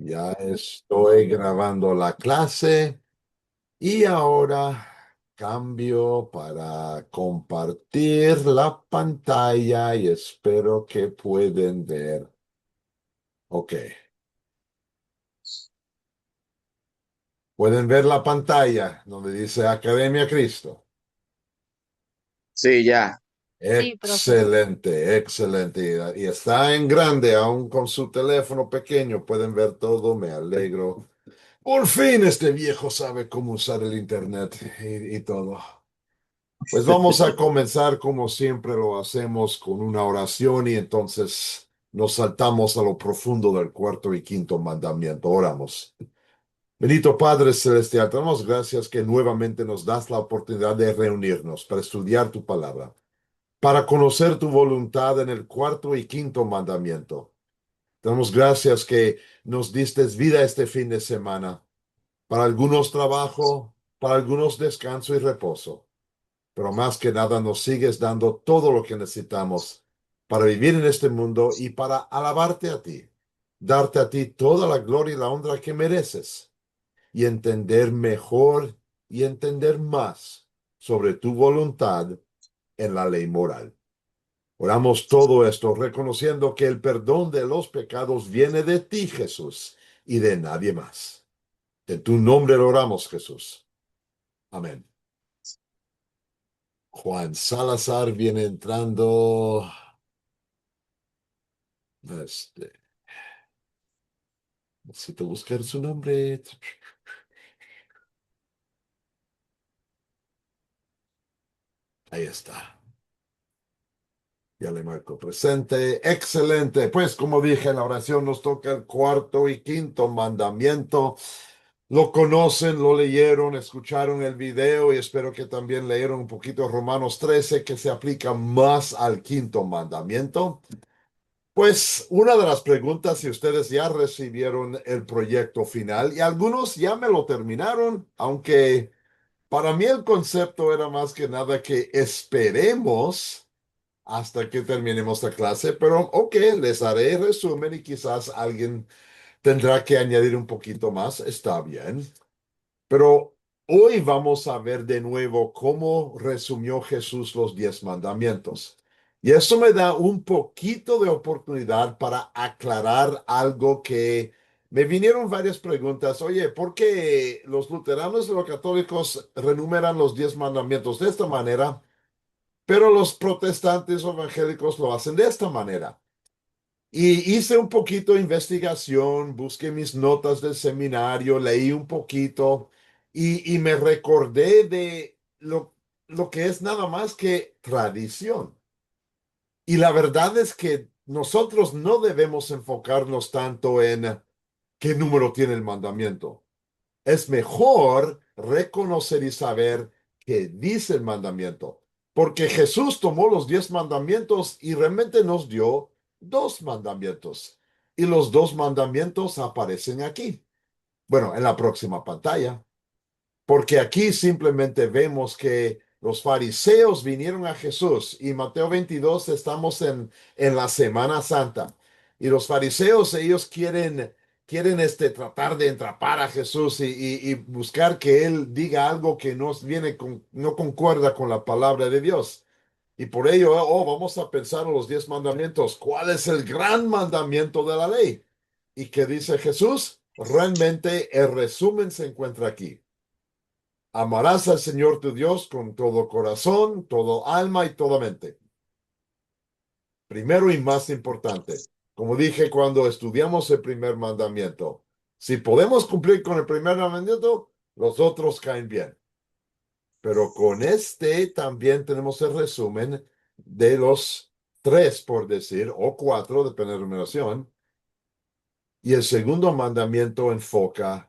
Ya estoy grabando la clase y ahora cambio para compartir la pantalla y espero que pueden ver. Ok, pueden ver la pantalla donde dice Academia Cristo. Sí, ya. Sí, profe. Excelente, excelente. Y está en grande, aún con su teléfono pequeño, pueden ver todo, me alegro. Por fin este viejo sabe cómo usar el internet y todo. Pues vamos a comenzar como siempre lo hacemos con una oración y entonces nos saltamos a lo profundo del cuarto y quinto mandamiento. Oramos. Bendito Padre Celestial, te damos gracias que nuevamente nos das la oportunidad de reunirnos para estudiar tu palabra, para conocer tu voluntad en el cuarto y quinto mandamiento. Te damos gracias que nos diste vida este fin de semana. Para algunos trabajo, para algunos descanso y reposo, pero más que nada nos sigues dando todo lo que necesitamos para vivir en este mundo y para alabarte a ti, darte a ti toda la gloria y la honra que mereces y entender mejor y entender más sobre tu voluntad en la ley moral. Oramos todo esto reconociendo que el perdón de los pecados viene de ti, Jesús, y de nadie más. En tu nombre lo oramos, Jesús. Amén. Juan Salazar viene entrando. Este, necesito buscar su nombre. Ahí está. Ya le marco presente. Excelente. Pues como dije en la oración, nos toca el cuarto y quinto mandamiento. Lo conocen, lo leyeron, escucharon el video y espero que también leyeron un poquito Romanos 13, que se aplica más al quinto mandamiento. Pues una de las preguntas, si ustedes ya recibieron el proyecto final y algunos ya me lo terminaron, aunque para mí el concepto era más que nada que esperemos hasta que terminemos la clase, pero ok, les haré resumen y quizás alguien tendrá que añadir un poquito más, está bien. Pero hoy vamos a ver de nuevo cómo resumió Jesús los 10 mandamientos. Y eso me da un poquito de oportunidad para aclarar algo que me vinieron varias preguntas. Oye, ¿por qué los luteranos y los católicos renumeran los 10 mandamientos de esta manera, pero los protestantes o evangélicos lo hacen de esta manera? Y hice un poquito de investigación, busqué mis notas del seminario, leí un poquito y me recordé de lo que es nada más que tradición. Y la verdad es que nosotros no debemos enfocarnos tanto en qué número tiene el mandamiento. Es mejor reconocer y saber qué dice el mandamiento, porque Jesús tomó los 10 mandamientos y realmente nos dio dos mandamientos. Y los dos mandamientos aparecen aquí. Bueno, en la próxima pantalla. Porque aquí simplemente vemos que los fariseos vinieron a Jesús y Mateo 22 estamos en la Semana Santa. Y los fariseos, ellos quieren tratar de entrapar a Jesús y buscar que él diga algo que no concuerda con la palabra de Dios. Y por ello, vamos a pensar en los 10 mandamientos. ¿Cuál es el gran mandamiento de la ley? ¿Y qué dice Jesús? Realmente el resumen se encuentra aquí. Amarás al Señor tu Dios con todo corazón, todo alma y toda mente. Primero y más importante, como dije cuando estudiamos el primer mandamiento, si podemos cumplir con el primer mandamiento, los otros caen bien. Pero con este también tenemos el resumen de los tres, por decir, o cuatro, depende de la numeración. Y el segundo mandamiento enfoca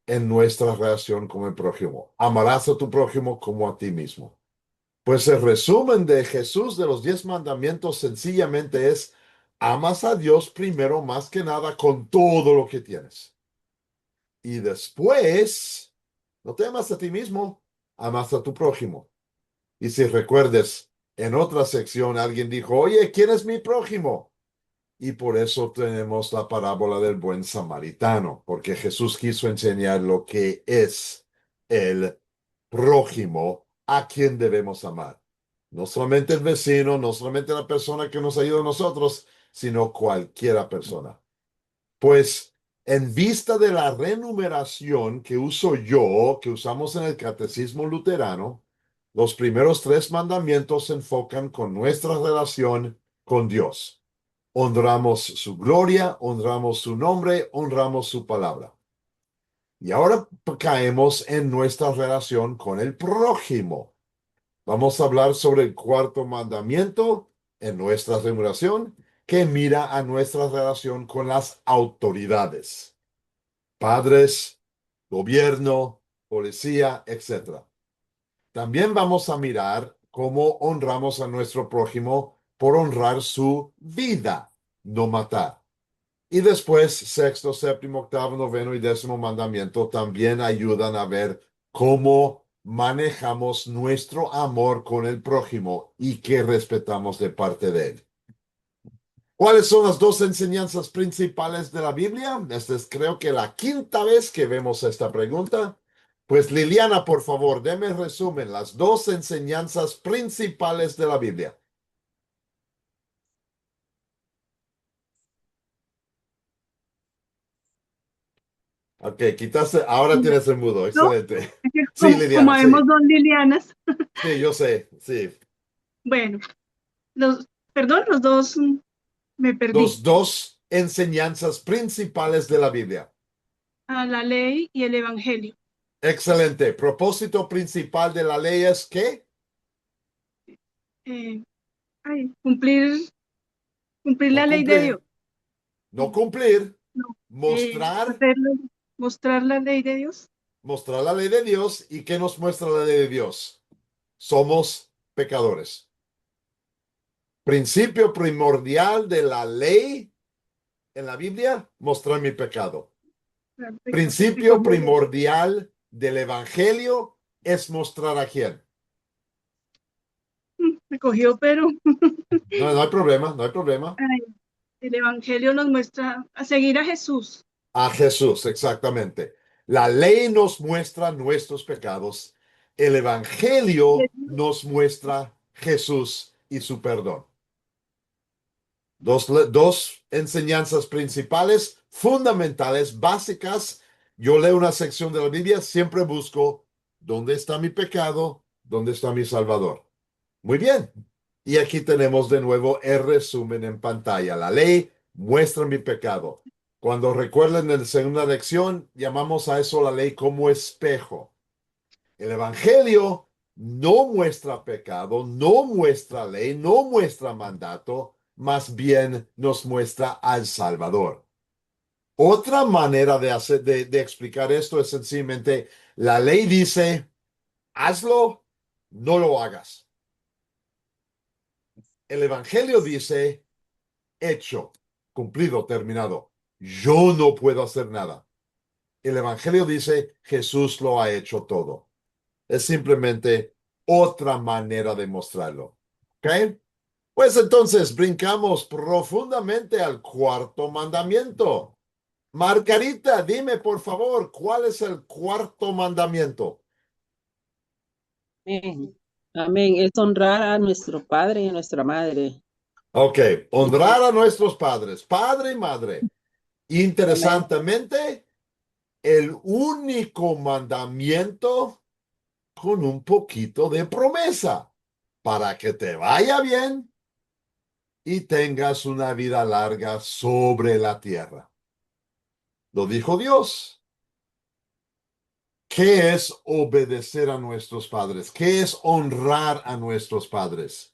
en nuestra relación con el prójimo. Amarás a tu prójimo como a ti mismo. Pues el resumen de Jesús de los 10 mandamientos sencillamente es, amas a Dios primero más que nada con todo lo que tienes. Y después, no te amas a ti mismo, amas a tu prójimo. Y si recuerdes, en otra sección alguien dijo, oye, ¿quién es mi prójimo? y por eso tenemos la parábola del buen samaritano, porque Jesús quiso enseñar lo que es el prójimo a quien debemos amar. No solamente el vecino, no solamente la persona que nos ayuda a nosotros, sino cualquiera persona. Pues en vista de la renumeración que uso yo, que usamos en el catecismo luterano, los primeros tres mandamientos se enfocan con nuestra relación con Dios. Honramos su gloria, honramos su nombre, honramos su palabra. Y ahora caemos en nuestra relación con el prójimo. Vamos a hablar sobre el cuarto mandamiento en nuestra renumeración, que mira a nuestra relación con las autoridades, padres, gobierno, policía, etc. También vamos a mirar cómo honramos a nuestro prójimo por honrar su vida, no matar. Y después, sexto, séptimo, octavo, noveno y décimo mandamiento también ayudan a ver cómo manejamos nuestro amor con el prójimo y qué respetamos de parte de él. ¿Cuáles son las dos enseñanzas principales de la Biblia? Esta es creo que la quinta vez que vemos esta pregunta. Pues Liliana, por favor, deme resumen, las dos enseñanzas principales de la Biblia. Ok, quitaste, ahora tienes el mudo, ¿No? excelente. Es que Sí, como Liliana, vemos sí, dos Lilianas, sí, yo sé, sí. bueno, perdón, los dos me perdí. Los dos enseñanzas principales de la Biblia. A la ley y el evangelio. Excelente. Propósito principal de la ley es ¿qué? Eh, cumplir No la ley de Dios. cumplir, no cumplir, No, mostrar, mostrar la ley de Dios. mostrar la ley de Dios. ¿Y qué nos muestra la ley de Dios? Somos pecadores. Principio primordial de la ley en la Biblia, mostrar mi pecado. Y Principio como primordial del Evangelio es mostrar a quién. me cogió, pero No, no hay problema, no hay problema. ay, el evangelio nos muestra a seguir a Jesús. A Jesús, exactamente. La ley nos muestra nuestros pecados. El Evangelio nos muestra Jesús y su perdón. Dos enseñanzas principales, fundamentales, básicas. Yo leo una sección de la Biblia, siempre busco dónde está mi pecado, dónde está mi Salvador. Muy bien. Y aquí tenemos de nuevo el resumen en pantalla. La ley muestra mi pecado. Cuando recuerden en la segunda lección, llamamos a eso la ley como espejo. El Evangelio no muestra pecado, no muestra ley, no muestra mandato, más bien nos muestra al Salvador. Otra manera de explicar esto es sencillamente, la ley dice, hazlo, no lo hagas. El Evangelio dice, hecho, cumplido, terminado. Yo no puedo hacer nada. El Evangelio dice, Jesús lo ha hecho todo. Es simplemente otra manera de mostrarlo. ¿Ok? Pues entonces brincamos profundamente al cuarto mandamiento. Margarita, dime por favor, ¿cuál es el cuarto mandamiento? Amén. Amén. Es honrar a nuestro padre y a nuestra madre. Ok, honrar a nuestros padres, padre y madre. Amén. Interesantemente, el único mandamiento con un poquito de promesa para que te vaya bien y tengas una vida larga sobre la tierra. Lo dijo Dios. ¿Qué es obedecer a nuestros padres? ¿Qué es honrar a nuestros padres?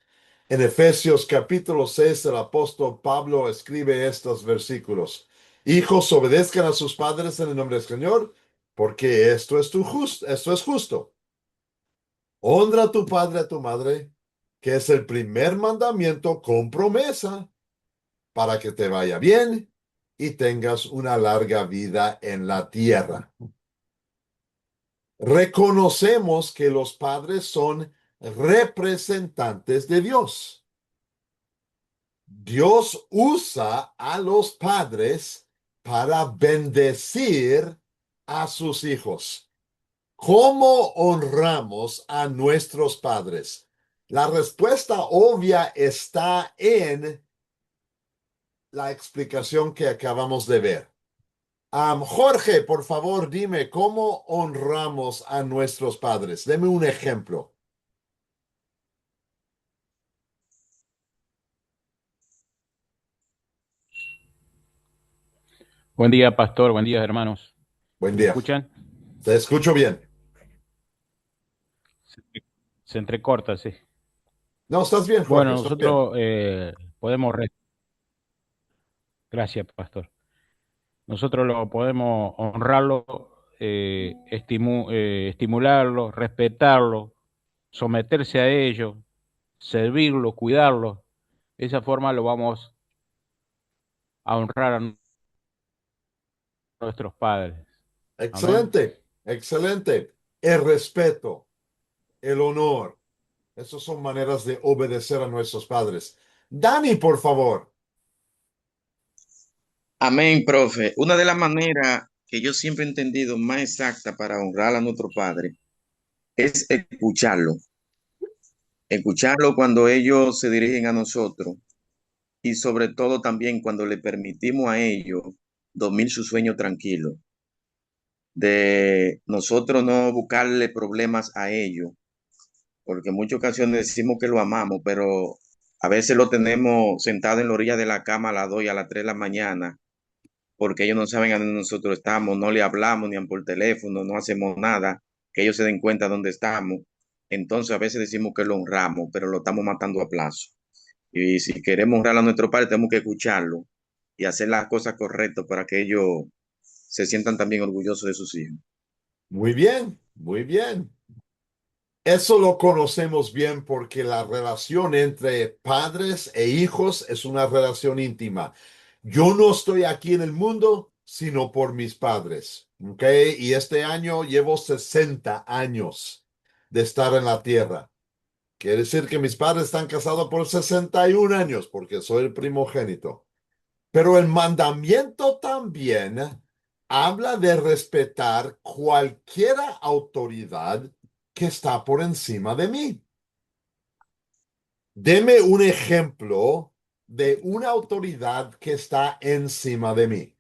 En Efesios capítulo 6, el apóstol Pablo escribe estos versículos. Hijos, obedezcan a sus padres en el nombre del Señor, porque esto es justo. Honra a tu padre, a tu madre, que es el primer mandamiento con promesa para que te vaya bien y tengas una larga vida en la tierra. Reconocemos que los padres son representantes de Dios. Dios usa a los padres para bendecir a sus hijos. ¿Cómo honramos a nuestros padres? La respuesta obvia está en la explicación que acabamos de ver. Jorge, por favor, dime, ¿cómo honramos a nuestros padres? Deme un ejemplo. Buen día, pastor. Buen día, hermanos. Buen ¿Me día. escuchan? Te escucho bien. Se entrecorta, sí. No, estás bien, Jorge, Bueno, estás bien. nosotros podemos... Gracias, pastor. Nosotros lo podemos honrarlo, estimularlo, respetarlo, someterse a ello, servirlo, cuidarlo. De esa forma lo vamos a honrar a nuestros padres. Amén. Excelente, excelente. El respeto, el honor, esas son maneras de obedecer a nuestros padres. Dani, por favor. Amén, profe. Una de las maneras que yo siempre he entendido más exacta para honrar a nuestro padre es escucharlo. Escucharlo cuando ellos se dirigen a nosotros y sobre todo también cuando le permitimos a ellos dormir su sueño tranquilo. De nosotros no buscarle problemas a ellos, porque en muchas ocasiones decimos que lo amamos, pero a veces lo tenemos sentado en la orilla de la cama a las 2 y a las 3 de la mañana, porque ellos no saben a dónde nosotros estamos, no le hablamos ni por teléfono, no hacemos nada, que ellos se den cuenta dónde estamos. Entonces a veces decimos que lo honramos, pero lo estamos matando a plazo. Y si queremos honrar a nuestro padre, tenemos que escucharlo y hacer las cosas correctas para que ellos se sientan también orgullosos de sus hijos. Muy bien, muy bien. Eso lo conocemos bien porque la relación entre padres e hijos es una relación íntima. Yo no estoy aquí en el mundo, sino por mis padres. ¿Ok? Y este año llevo 60 años de estar en la tierra. Quiere decir que mis padres están casados por 61 años porque soy el primogénito. Pero el mandamiento también habla de respetar cualquier autoridad que está por encima de mí. Deme un ejemplo de una autoridad que está encima de mí.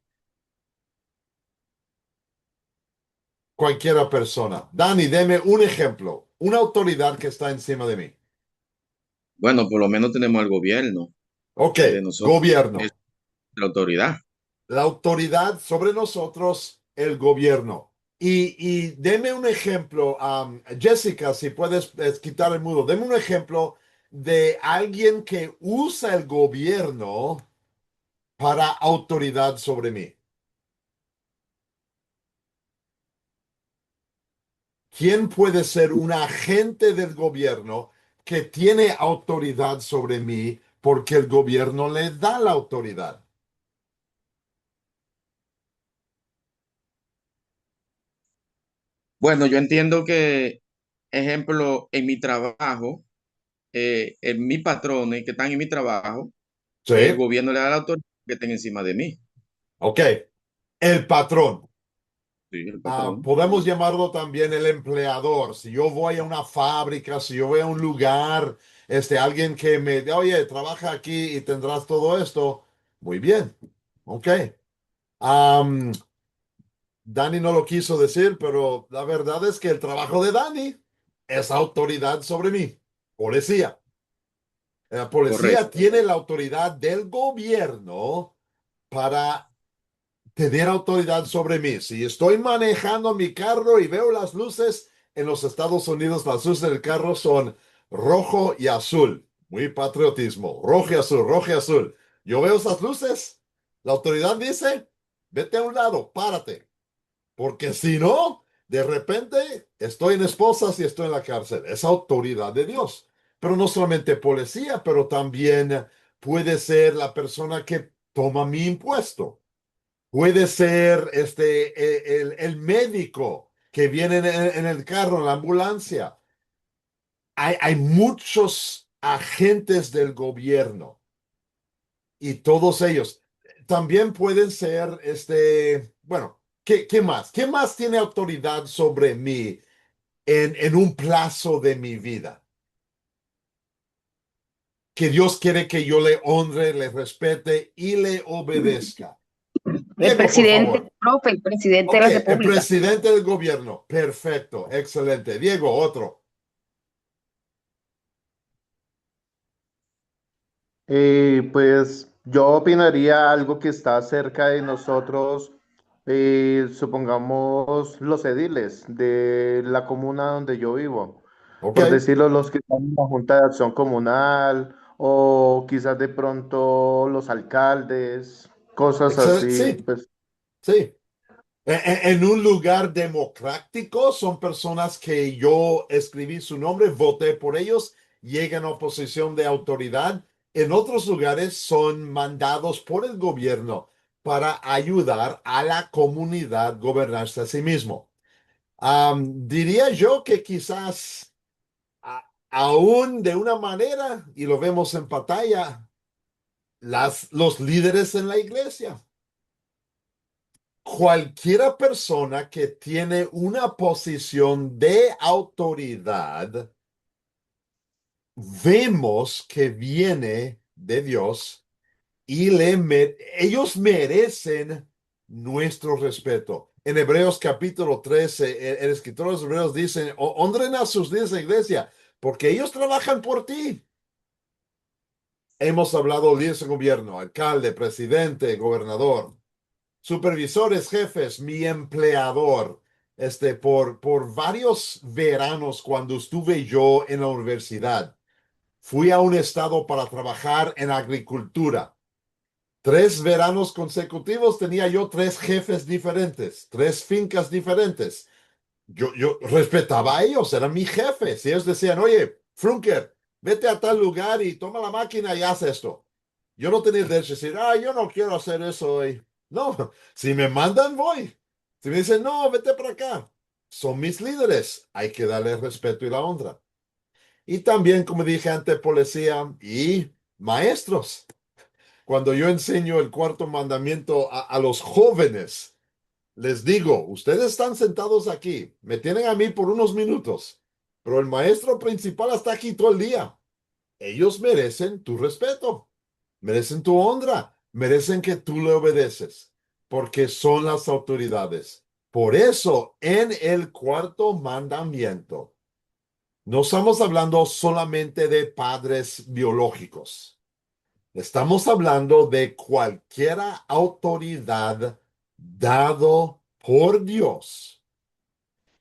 Cualquiera persona. Dani, deme un ejemplo. Una autoridad que está encima de mí. Bueno, por lo menos tenemos al gobierno Ok, de nosotros, es gobierno. la autoridad. La autoridad sobre nosotros, el gobierno. Y deme un ejemplo, Jessica, si puedes quitar el mudo, deme un ejemplo de alguien que usa el gobierno para autoridad sobre mí. ¿Quién puede ser un agente del gobierno que tiene autoridad sobre mí porque el gobierno le da la autoridad? Bueno, yo entiendo que, ejemplo, en mi trabajo, en mis patrones que están en mi trabajo, Sí, el gobierno le da la autoridad que estén encima de mí. ok. El patrón. Sí, el patrón. Podemos llamarlo también el empleador. Si yo voy a una fábrica, si yo voy a un lugar, alguien que me dice, oye, trabaja aquí y tendrás todo esto. Muy bien. Ok. Am, Dani no lo quiso decir, pero la verdad es que el trabajo de Dani es autoridad sobre mí. Policía. La policía Correcto. tiene la autoridad del gobierno para tener autoridad sobre mí. Si estoy manejando mi carro y veo las luces en los Estados Unidos, las luces del carro son rojo y azul. Muy patriotismo. Rojo y azul, rojo y azul. Yo veo esas luces. La autoridad dice, vete a un lado, párate. Porque si no, de repente estoy en esposas y estoy en la cárcel. Es autoridad de Dios. Pero no solamente policía, pero también puede ser la persona que toma mi impuesto. Puede ser el médico que viene en el carro, en la ambulancia. Hay muchos agentes del gobierno. y todos ellos también pueden ser, bueno, ¿qué más? ¿Qué más tiene autoridad sobre mí en un plazo de mi vida? Que Dios quiere que yo le honre, le respete y le obedezca. El Diego, por presidente, favor. profe, el presidente de Ok, la el República. presidente del gobierno. Perfecto, excelente. Diego, otro. Pues yo opinaría algo que está cerca de nosotros, supongamos los ediles de la comuna donde yo vivo, Ok, por decirlo, los que están en la Junta de Acción Comunal o quizás de pronto los alcaldes, cosas excelente. así, Sí, pues sí. En un lugar democrático son personas que yo escribí su nombre, voté por ellos, llegan a posición de autoridad. En otros lugares son mandados por el gobierno para ayudar a la comunidad gobernarse a sí mismo. Diría yo que quizás aún de una manera, y lo vemos en pantalla, los líderes en la iglesia. Cualquiera persona que tiene una posición de autoridad, vemos que viene de Dios y ellos merecen nuestro respeto. En Hebreos capítulo 13, el escritor de los Hebreos dice, honren a sus líderes de iglesia, porque ellos trabajan por ti. Hemos hablado de líderes de gobierno, alcalde, presidente, gobernador, supervisores, jefes, mi empleador. Por varios veranos cuando estuve yo en la universidad, fui a un estado para trabajar en agricultura. 3 veranos consecutivos tenía yo 3 jefes diferentes, 3 fincas diferentes. Yo respetaba a ellos, eran mis jefes. Y ellos decían, oye, Frunker, vete a tal lugar y toma la máquina y haz esto. Yo no tenía el derecho de decir, yo no quiero hacer eso hoy. No, si me mandan, voy. Si me dicen, no, vete para acá. Son mis líderes. Hay que darles respeto y la honra. Y también, como dije antes, policía y maestros. Cuando yo enseño el cuarto mandamiento a los jóvenes, les digo, ustedes están sentados aquí, me tienen a mí por unos minutos, pero el maestro principal está aquí todo el día. Ellos merecen tu respeto, merecen tu honra, merecen que tú le obedeces, porque son las autoridades. Por eso, en el cuarto mandamiento, no estamos hablando solamente de padres biológicos. Estamos hablando de cualquier autoridad dado por Dios.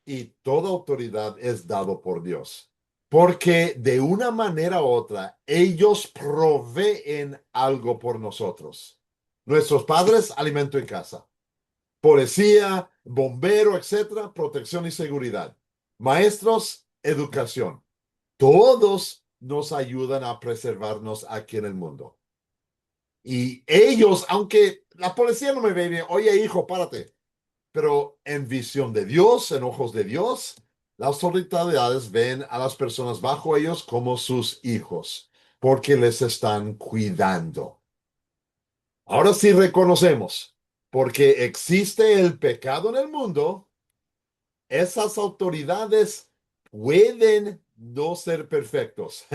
Y toda autoridad es dado por Dios. Porque de una manera u otra, ellos proveen algo por nosotros. Nuestros padres, alimento en casa. Policía, bombero, etcétera, protección y seguridad. Maestros, educación. Todos nos ayudan a preservarnos aquí en el mundo. Y ellos, aunque la policía no me ve bien, oye hijo, párate. Pero en visión de Dios, en ojos de Dios, las autoridades ven a las personas bajo ellos como sus hijos, porque les están cuidando. Ahora sí reconocemos, porque existe el pecado en el mundo, esas autoridades pueden no ser perfectos.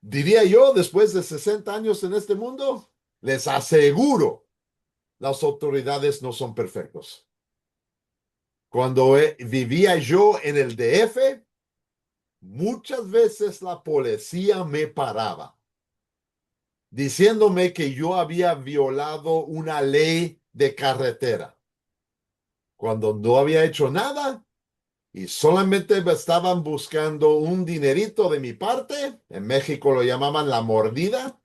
Diría yo, después de 60 años en este mundo, les aseguro, las autoridades no son perfectos. Cuando vivía yo en el DF, muchas veces la policía me paraba, diciéndome que yo había violado una ley de carretera, cuando no había hecho nada y solamente me estaban buscando un dinerito de mi parte. En México lo llamaban la mordida,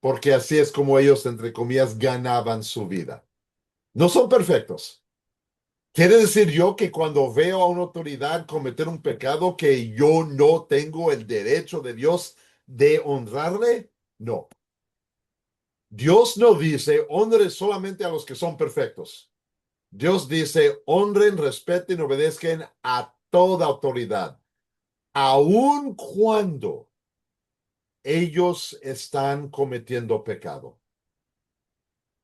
porque así es como ellos, entre comillas, ganaban su vida. No son perfectos. ¿Quiere decir yo que cuando veo a una autoridad cometer un pecado que yo no tengo el derecho de Dios de honrarle? No. Dios no dice honre solamente a los que son perfectos. Dios dice honren, respeten, obedezcan a toda autoridad, aun cuando ellos están cometiendo pecado,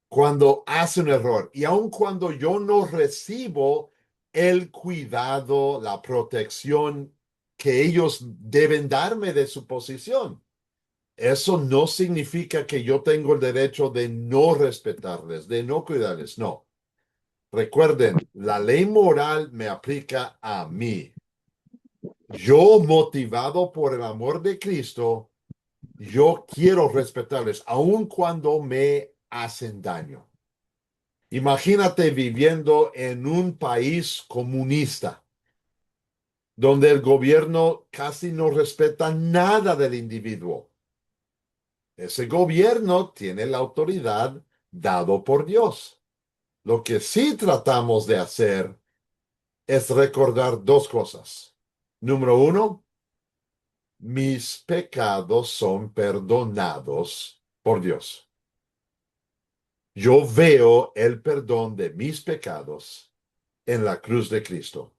cuando hacen un error, y aun cuando yo no recibo el cuidado, la protección que ellos deben darme de su posición, eso no significa que yo tengo el derecho de no respetarles, de no cuidarles, no. Recuerden, la ley moral me aplica a mí. Yo, motivado por el amor de Cristo, yo quiero respetarles, aun cuando me hacen daño. Imagínate viviendo en un país comunista, donde el gobierno casi no respeta nada del individuo. Ese gobierno tiene la autoridad dado por Dios. Lo que sí tratamos de hacer es recordar dos cosas. Número uno, mis pecados son perdonados por Dios. Yo veo el perdón de mis pecados en la cruz de Cristo.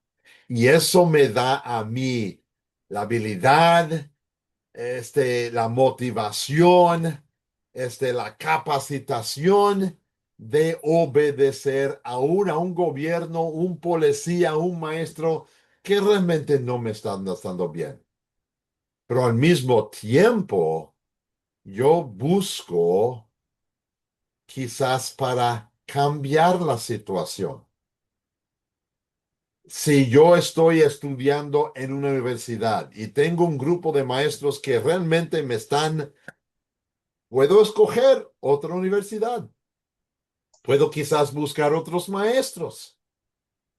Y eso me da a mí la habilidad, la motivación, la capacitación de obedecer aún a un gobierno, un policía, un maestro que realmente no me están tratando bien. Pero al mismo tiempo, yo busco quizás para cambiar la situación. Si yo estoy estudiando en una universidad y tengo un grupo de maestros que realmente puedo escoger otra universidad. Puedo quizás buscar otros maestros,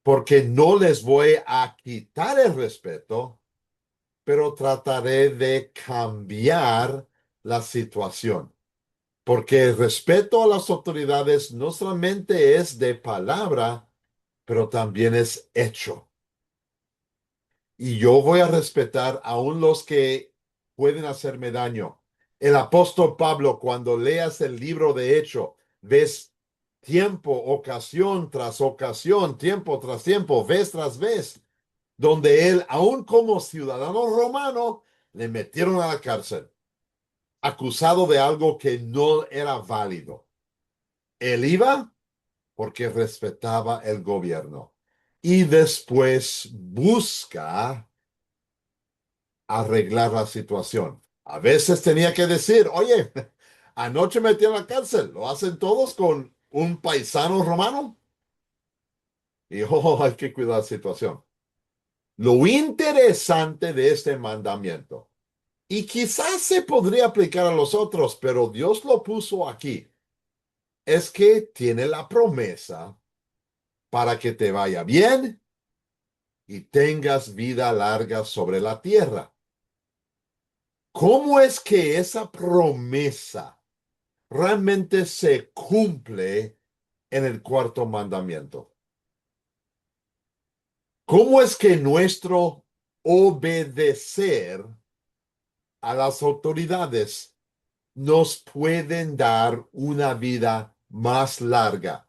porque no les voy a quitar el respeto, pero trataré de cambiar la situación. Porque el respeto a las autoridades no solamente es de palabra, pero también es hecho. Y yo voy a respetar aún los que pueden hacerme daño. El apóstol Pablo, cuando leas el libro de Hecho, ves tiempo, ocasión tras ocasión, tiempo tras tiempo, vez tras vez, donde él, aún como ciudadano romano, le metieron a la cárcel, acusado de algo que no era válido. Él iba porque respetaba el gobierno y después busca arreglar la situación. A veces tenía que decir, oye, anoche metí a la cárcel, ¿lo hacen todos con un paisano romano? Y hay que cuidar la situación. Lo interesante de este mandamiento, y quizás se podría aplicar a los otros, pero Dios lo puso aquí, es que tiene la promesa para que te vaya bien y tengas vida larga sobre la tierra. ¿Cómo es que esa promesa realmente se cumple en el cuarto mandamiento? ¿Cómo es que nuestro obedecer a las autoridades nos pueden dar una vida más larga?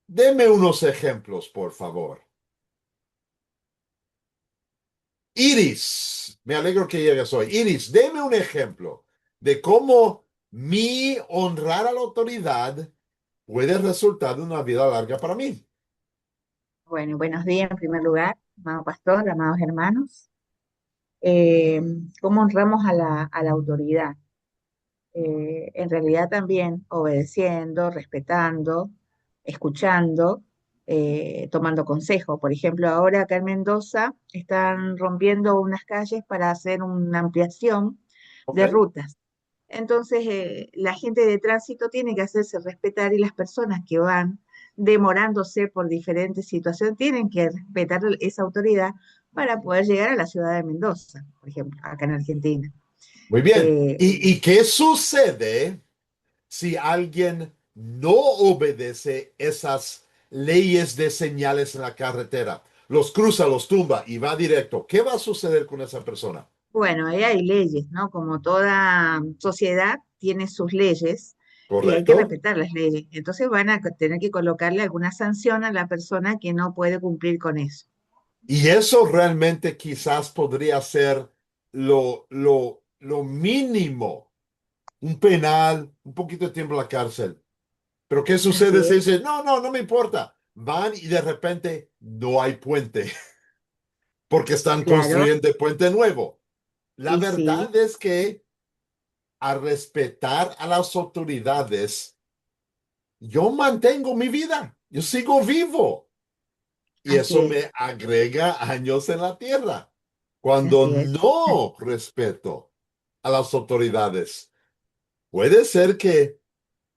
Deme unos ejemplos, por favor. Iris, me alegro que llegues hoy. Iris, deme un ejemplo de cómo mi honrar a la autoridad puede resultar de una vida larga para mí. Bueno, buenos días en primer lugar, amado pastor, amados hermanos. ¿Cómo honramos a la autoridad? En realidad también obedeciendo, respetando, escuchando, tomando consejo. Por ejemplo, ahora acá en Mendoza están rompiendo unas calles para hacer una ampliación Ok. de rutas. Entonces, la gente de tránsito tiene que hacerse respetar y las personas que van demorándose por diferentes situaciones tienen que respetar esa autoridad para poder llegar a la ciudad de Mendoza, por ejemplo, acá en Argentina. Muy bien. Eh, ¿Y qué sucede si alguien no obedece esas leyes de señales en la carretera? Los cruza, los tumba y va directo. ¿Qué va a suceder con esa persona? bueno, ahí hay leyes, ¿no? Como toda sociedad tiene sus leyes y hay que ¿Correcto? respetar las leyes. Entonces van a tener que colocarle alguna sanción a la persona que no puede cumplir con eso. Y eso realmente quizás podría ser lo mínimo un penal, un poquito de tiempo en la cárcel. Pero ¿qué Así sucede si es, dice, no, no, no me importa? Van y de repente no hay puente porque están claro, construyendo el puente nuevo. La y sí, verdad es que a respetar a las autoridades, yo mantengo mi vida, yo sigo vivo y así eso es, me agrega años en la tierra. Cuando así es. no respeto a las autoridades, puede ser que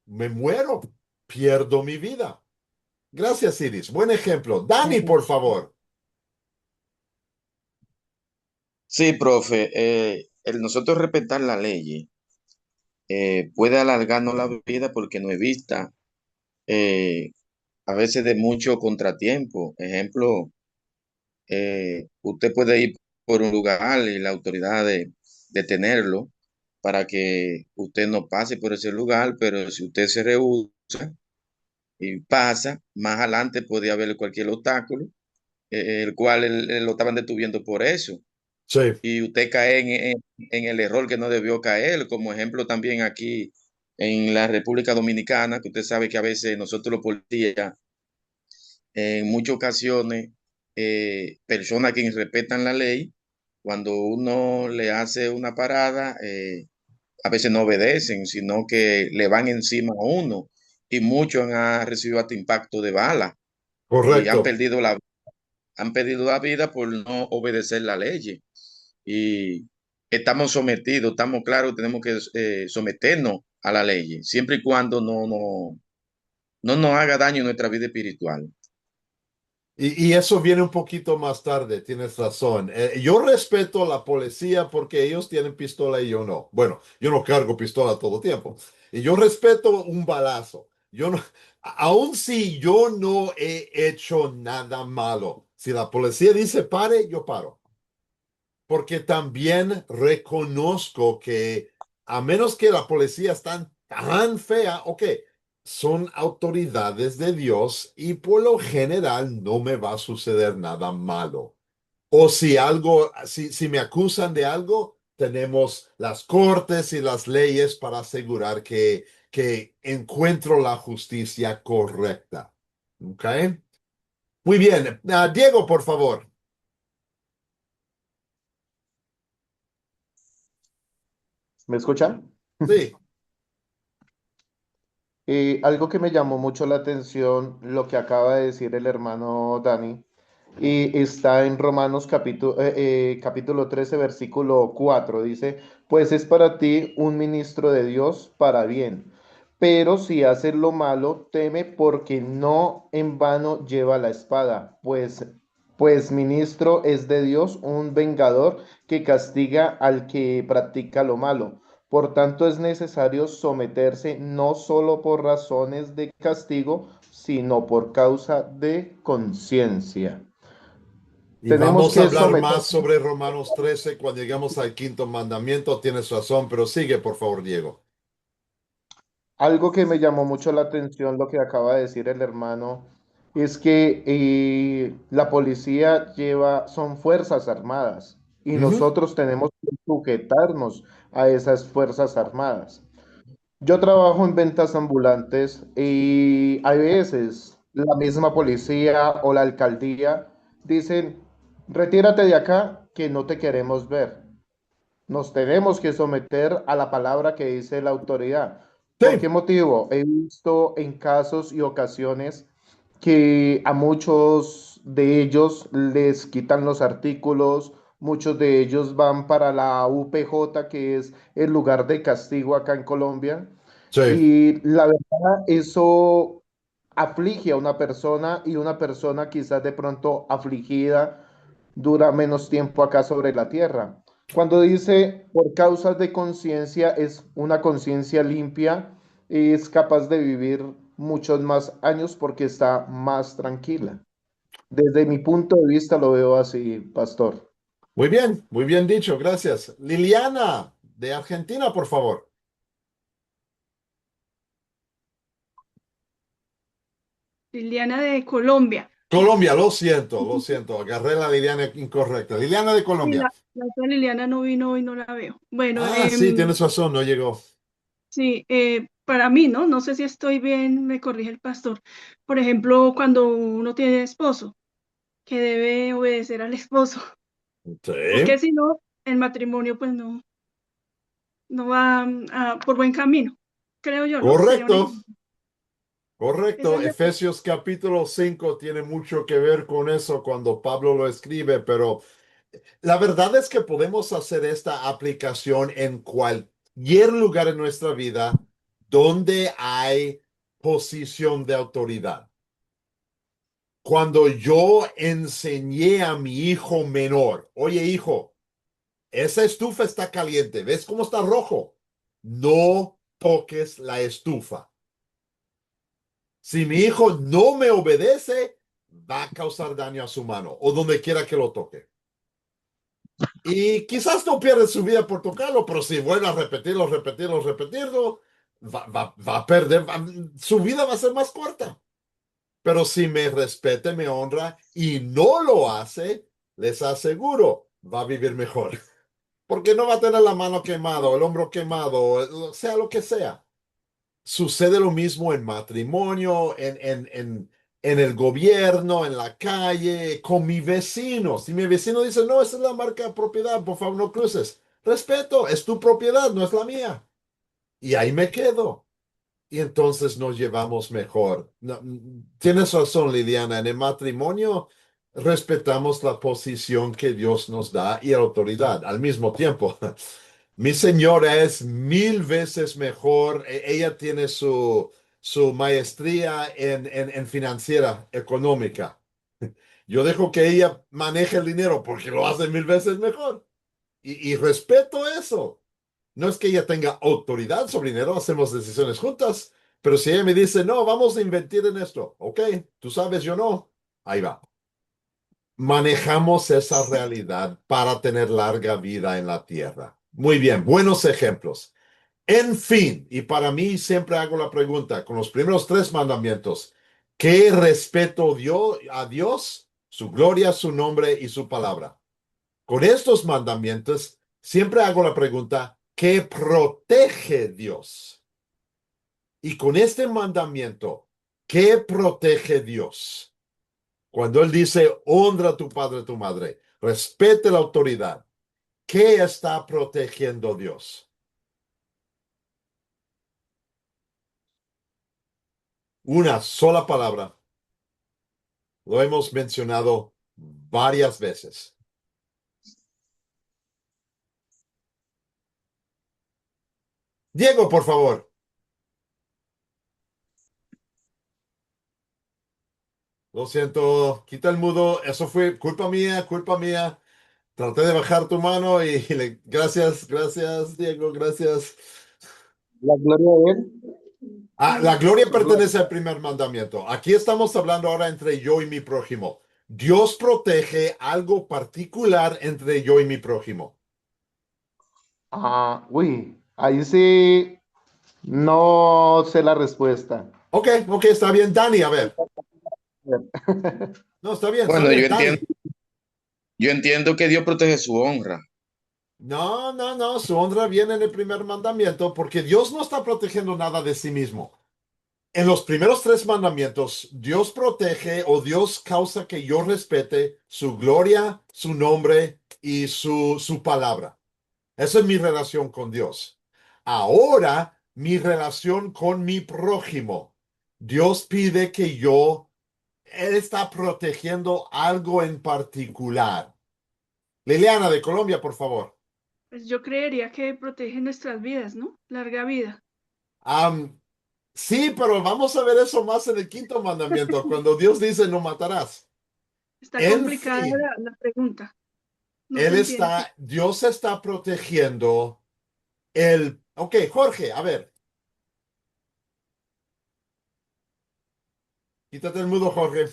me muero, pierdo mi vida. Gracias, Iris. Buen ejemplo. Dani, por favor. Sí, profe, el nosotros respetar la ley puede alargarnos la vida porque no evita eh, a veces de mucho contratiempo. Ejemplo, usted puede ir por un lugar y la autoridad de detenerlo para que usted no pase por ese lugar, pero si usted se rehúsa y pasa, más adelante puede haber cualquier obstáculo, el cual lo estaban detuviendo por eso. Sí, Y usted cae en el error que no debió caer, como ejemplo también aquí en la República Dominicana, que usted sabe que a veces nosotros los policías, en muchas ocasiones, personas que respetan la ley, cuando uno le hace una parada, a veces no obedecen, sino que le van encima a uno. Y muchos han recibido hasta impacto de bala y correcto. han perdido la vida por no obedecer la ley. Y estamos sometidos, estamos claros, tenemos que someternos a la ley, siempre y cuando no nos haga daño en nuestra vida espiritual. Y eso viene un poquito más tarde, tienes razón. Yo respeto a la policía porque ellos tienen pistola y yo no. Bueno, yo no cargo pistola todo tiempo. Y yo respeto un balazo. Yo no, aun si yo no he hecho nada malo, si la policía dice pare, yo paro. Porque también reconozco que a menos que la policía está tan fea, ok, son autoridades de Dios y por lo general no me va a suceder nada malo. O si algo, si me acusan de algo, tenemos las cortes y las leyes para asegurar que encuentro la justicia correcta. ¿Ok? Muy bien. Diego, por favor. ¿Me escuchan? Sí. Algo que me llamó mucho la atención, lo que acaba de decir el hermano Dani, y está en Romanos capítulo 13, versículo 4. Dice, pues es para ti un ministro de Dios para bien, pero si haces lo malo, teme porque no en vano lleva la espada, pues ministro es de Dios, un vengador que castiga al que practica lo malo. Por tanto, es necesario someterse no solo por razones de castigo, sino por causa de conciencia. Y Tenemos vamos a que hablar someter. más sobre Romanos 13 cuando lleguemos al quinto mandamiento. Tienes razón, pero sigue, por favor, Diego. Algo que me llamó mucho la atención, lo que acaba de decir el hermano, es que la policía son fuerzas armadas y Ujú. nosotros tenemos que sujetarnos a esas fuerzas armadas. Yo trabajo en ventas ambulantes y hay veces la misma policía o la alcaldía dicen, retírate de acá que no te queremos ver. Nos tenemos que someter a la palabra que dice la autoridad. ¿Por qué Sí, motivo? He visto en casos y ocasiones que a muchos de ellos les quitan los artículos, muchos de ellos van para la UPJ, que es el lugar de castigo acá en Colombia, sí. y la verdad, eso aflige a una persona y una persona quizás de pronto afligida dura menos tiempo acá sobre la tierra. Cuando dice por causas de conciencia, es una conciencia limpia y es capaz de vivir muchos más años porque está más tranquila. Desde mi punto de vista lo veo así, pastor. Muy bien dicho, gracias. Liliana, de Argentina, por favor. Liliana de Colombia. Colombia, lo siento, agarré la Liliana incorrecta. Liliana de Sí, Colombia. la otra Liliana no vino y no la veo. Bueno, Ah, sí, tienes razón, no llegó. Sí, para mí, ¿no? No sé si estoy bien, me corrige el pastor. Por ejemplo, cuando uno tiene esposo, que debe obedecer al esposo, porque Sí, si no, el matrimonio pues no va por buen camino, creo yo, ¿no? Sería un correcto. ejemplo. Esa Correcto, es Efesios capítulo 5 tiene mucho que ver con eso cuando Pablo lo escribe, pero la verdad es que podemos hacer esta aplicación en cualquier lugar en nuestra vida donde hay posición de autoridad. Cuando yo enseñé a mi hijo menor, oye hijo, esa estufa está caliente, ¿ves cómo está rojo? No toques la estufa. Si mi hijo no me obedece, va a causar daño a su mano o donde quiera que lo toque. Y quizás no pierde su vida por tocarlo, pero si vuelve a repetirlo, va a perder, su vida va a ser más corta. Pero si me respeta, me honra y no lo hace, les aseguro, va a vivir mejor. Porque no va a tener la mano quemada, el hombro quemado, sea lo que sea. Sucede lo mismo en matrimonio, en el gobierno, en la calle, con mi vecino. Si mi vecino dice, no, esa es la marca de propiedad, por favor no cruces. Respeto, es tu propiedad, no es la mía. Y ahí me quedo. Y entonces nos llevamos mejor. Tienes razón, Liliana, en el matrimonio respetamos la posición que Dios nos da y la autoridad al mismo tiempo. Mi señora es 1000 veces mejor. Ella tiene su maestría en financiera económica. Yo dejo que ella maneje el dinero porque lo hace 1000 veces mejor. Y respeto eso. No es que ella tenga autoridad sobre dinero, hacemos decisiones juntas, pero si ella me dice, no, vamos a invertir en esto, ok, tú sabes, yo no, ahí va. Manejamos esa realidad para tener larga vida en la tierra. Muy bien, buenos ejemplos. En fin, y para mí siempre hago la pregunta, con los primeros 3 mandamientos, ¿qué respeto dio a Dios, su gloria, su nombre y su palabra? Con estos mandamientos, siempre hago la pregunta, ¿qué protege Dios? Y con este mandamiento, ¿qué protege Dios? Cuando Él dice, honra a tu padre y tu madre, respete la autoridad, ¿qué está protegiendo Dios? Una sola palabra. Lo hemos mencionado varias veces. Diego, por favor. Lo siento, quita el mudo. Eso fue culpa mía, culpa mía. Traté de bajar tu mano y gracias, gracias, Diego, gracias. La gloria de él. La gloria La gloria. pertenece al primer mandamiento. Aquí estamos hablando ahora entre yo y mi prójimo. Dios protege algo particular entre yo y mi prójimo. Ahí sí no sé la respuesta. Ok, ok, está bien, Dani, a ver. No, está Bueno, bien, Dani. yo entiendo que Dios protege su honra. No, no, no, su honra viene en el primer mandamiento porque Dios no está protegiendo nada de sí mismo. En los primeros 3 mandamientos, Dios protege o Dios causa que yo respete su gloria, su nombre y su palabra. Esa es mi relación con Dios. Ahora, mi relación con mi prójimo. Dios pide que Él está protegiendo algo en particular. Liliana de Colombia, por favor. Pues yo creería que protege nuestras vidas, ¿no? Larga vida. Am, sí, pero vamos a ver eso más en el quinto mandamiento, cuando Dios dice no matarás. Está En complicada fin, la pregunta, no se entiende. Dios está protegiendo ok, Jorge, a ver, quítate el mudo, Jorge.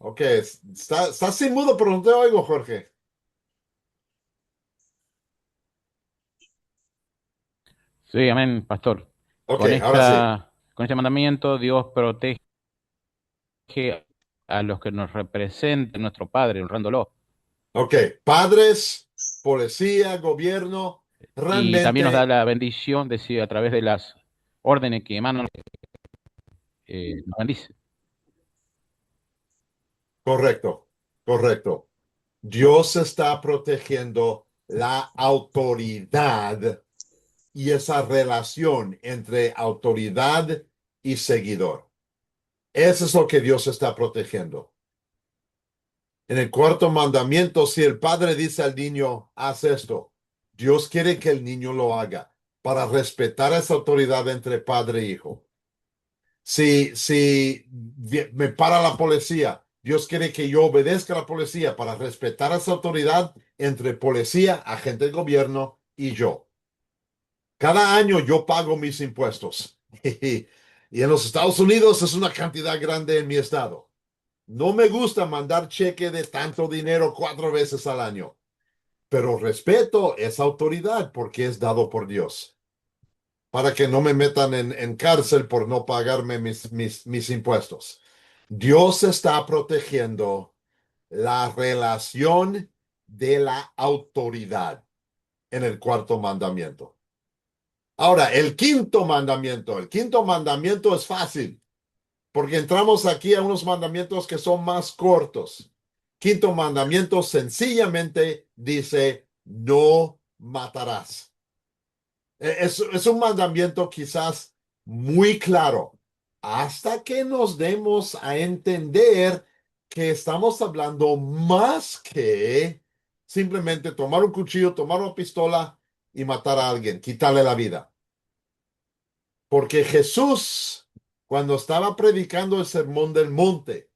Ok, está sin mudo, pero no te oigo, Jorge. Sí, amén, pastor. Ok, ahora sí. Con este mandamiento, Dios protege a los que nos representen nuestro Padre, honrándolo. Ok, padres, policía, gobierno, Y también nos da realmente, la bendición, decir, a través de las órdenes que emanan, nos bendice. correcto, correcto. Dios está protegiendo la autoridad y esa relación entre autoridad y seguidor. Eso es lo que Dios está protegiendo. En el cuarto mandamiento, si el padre dice al niño, haz esto, Dios quiere que el niño lo haga para respetar esa autoridad entre padre e hijo. Si me para la policía, Dios quiere que yo obedezca a la policía para respetar esa autoridad entre policía, agente del gobierno y yo. Cada año yo pago mis impuestos. Y en los Estados Unidos es una cantidad grande en mi estado. No me gusta mandar cheque de tanto dinero 4 veces al año, pero respeto esa autoridad porque es dado por Dios, para que no me metan en cárcel por no pagarme mis impuestos. Dios está protegiendo la relación de la autoridad en el cuarto mandamiento. Ahora, el quinto mandamiento es fácil, porque entramos aquí a unos mandamientos que son más cortos. Quinto mandamiento sencillamente dice, no matarás. Es un mandamiento quizás muy claro, hasta que nos demos a entender que estamos hablando más que simplemente tomar un cuchillo, tomar una pistola y matar a alguien, quitarle la vida. Porque Jesús, cuando estaba predicando el Sermón del Monte,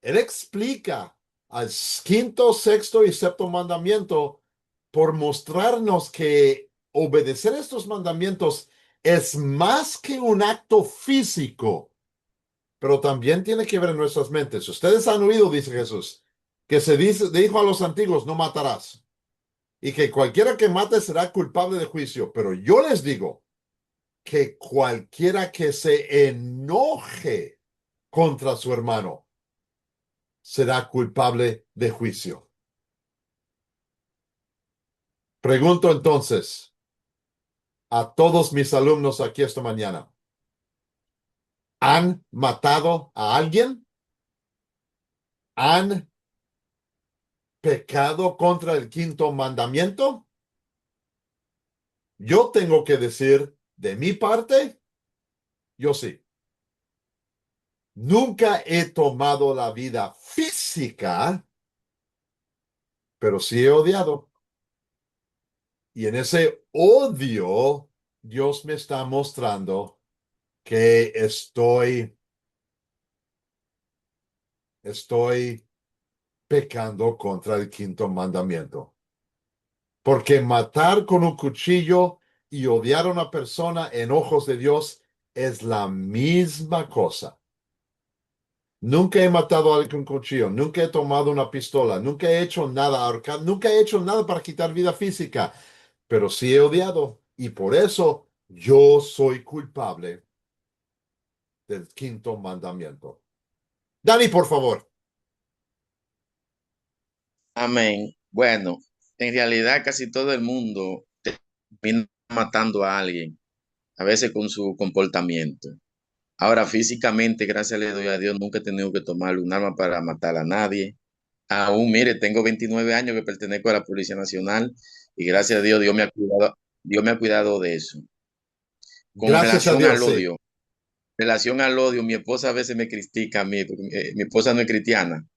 él explica al quinto, sexto y séptimo mandamiento por mostrarnos que obedecer estos mandamientos es más que un acto físico, pero también tiene que ver en nuestras mentes. Ustedes han oído, dice Jesús, que dijo a los antiguos, no matarás, y que cualquiera que mate será culpable de juicio. Pero yo les digo que cualquiera que se enoje contra su hermano será culpable de juicio. Pregunto entonces a todos mis alumnos aquí esta mañana, ¿han matado a alguien? ¿Han pecado contra el quinto mandamiento? Yo tengo que decir, de mi parte, yo sí. Nunca he tomado la vida física, pero sí he odiado. Y en ese odio, Dios me está mostrando que estoy pecando contra el quinto mandamiento. Porque matar con un cuchillo y odiar a una persona en ojos de Dios es la misma cosa. Nunca he matado a alguien con cuchillo, nunca he tomado una pistola, nunca he hecho nada, nunca he hecho nada para quitar vida física, pero sí he odiado y por eso yo soy culpable del quinto mandamiento. Dani, por favor. Amén. Bueno, en realidad casi todo el mundo termina matando a alguien, a veces con su comportamiento. Ahora, físicamente, gracias le doy a Dios, nunca he tenido que tomar un arma para matar a nadie. Aún, mire, tengo 29 años que pertenezco a la Policía Nacional y gracias a Dios, Dios me ha cuidado de eso. Con Gracias a Dios, sí. relación al odio, mi esposa a veces me critica a mí, porque mi esposa no es cristiana,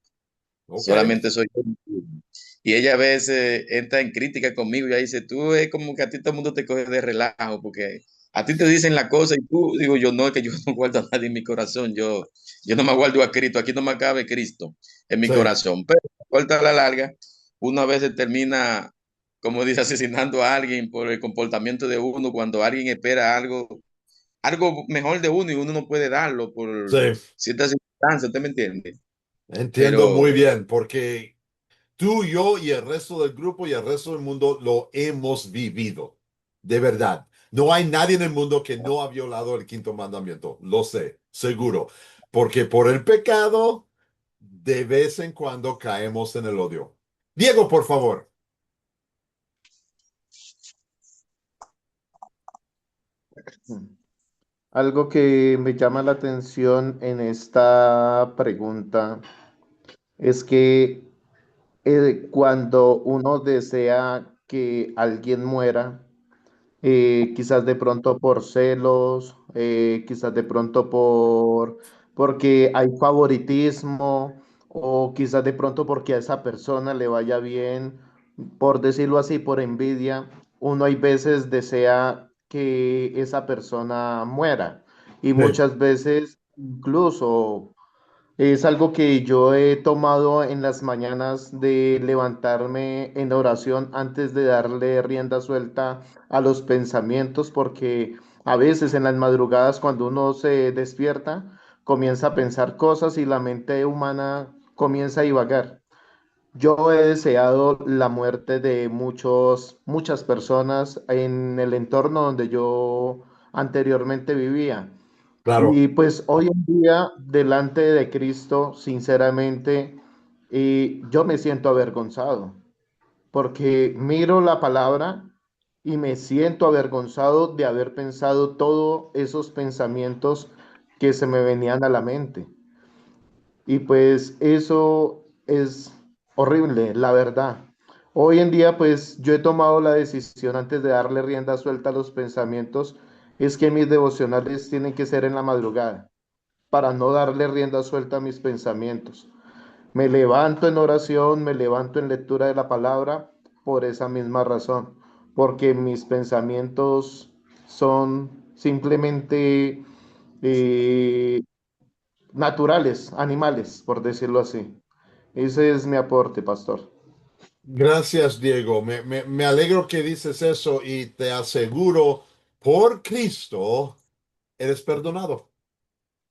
Ok. solamente soy yo. Y ella a veces entra en crítica conmigo y ella dice, tú es como que a ti todo el mundo te coge de relajo, porque a ti te dicen la cosa y tú, digo yo, no, es que yo no guardo a nadie en mi corazón, yo no me guardo a Cristo, aquí no me cabe Cristo en mi Sí. corazón, pero corta a la larga, una vez se termina, como dice, asesinando a alguien por el comportamiento de uno, cuando alguien espera algo mejor de uno y uno no puede darlo por Sí, ciertas circunstancias, ¿usted me entiende? entiendo muy Pero bien, porque tú, yo y el resto del grupo y el resto del mundo lo hemos vivido. De verdad. No hay nadie en el mundo que no ha violado el quinto mandamiento. Lo sé, seguro. Porque por el pecado, de vez en cuando caemos en el odio. Diego, por favor. Algo que me llama la atención en esta pregunta es que cuando uno desea que alguien muera, quizás de pronto por celos, quizás de pronto porque hay favoritismo o quizás de pronto porque a esa persona le vaya bien, por decirlo así, por envidia, uno hay veces desea que esa persona muera y Sí, muchas veces incluso es algo que yo he tomado en las mañanas de levantarme en oración antes de darle rienda suelta a los pensamientos, porque a veces en las madrugadas cuando uno se despierta, comienza a pensar cosas y la mente humana comienza a divagar. Yo he deseado la muerte de muchas personas en el entorno donde yo anteriormente vivía. claro. Y pues hoy en día, delante de Cristo, sinceramente, yo me siento avergonzado, porque miro la palabra y me siento avergonzado de haber pensado todos esos pensamientos que se me venían a la mente. Y pues eso es horrible, la verdad. Hoy en día, pues yo he tomado la decisión antes de darle rienda suelta a los pensamientos, es que mis devocionales tienen que ser en la madrugada para no darle rienda suelta a mis pensamientos. Me levanto en oración, me levanto en lectura de la palabra por esa misma razón, porque mis pensamientos son simplemente eh, naturales, animales, por decirlo así. Ese es mi aporte, pastor. Gracias, Diego. Me alegro que dices eso y te aseguro, por Cristo, eres perdonado.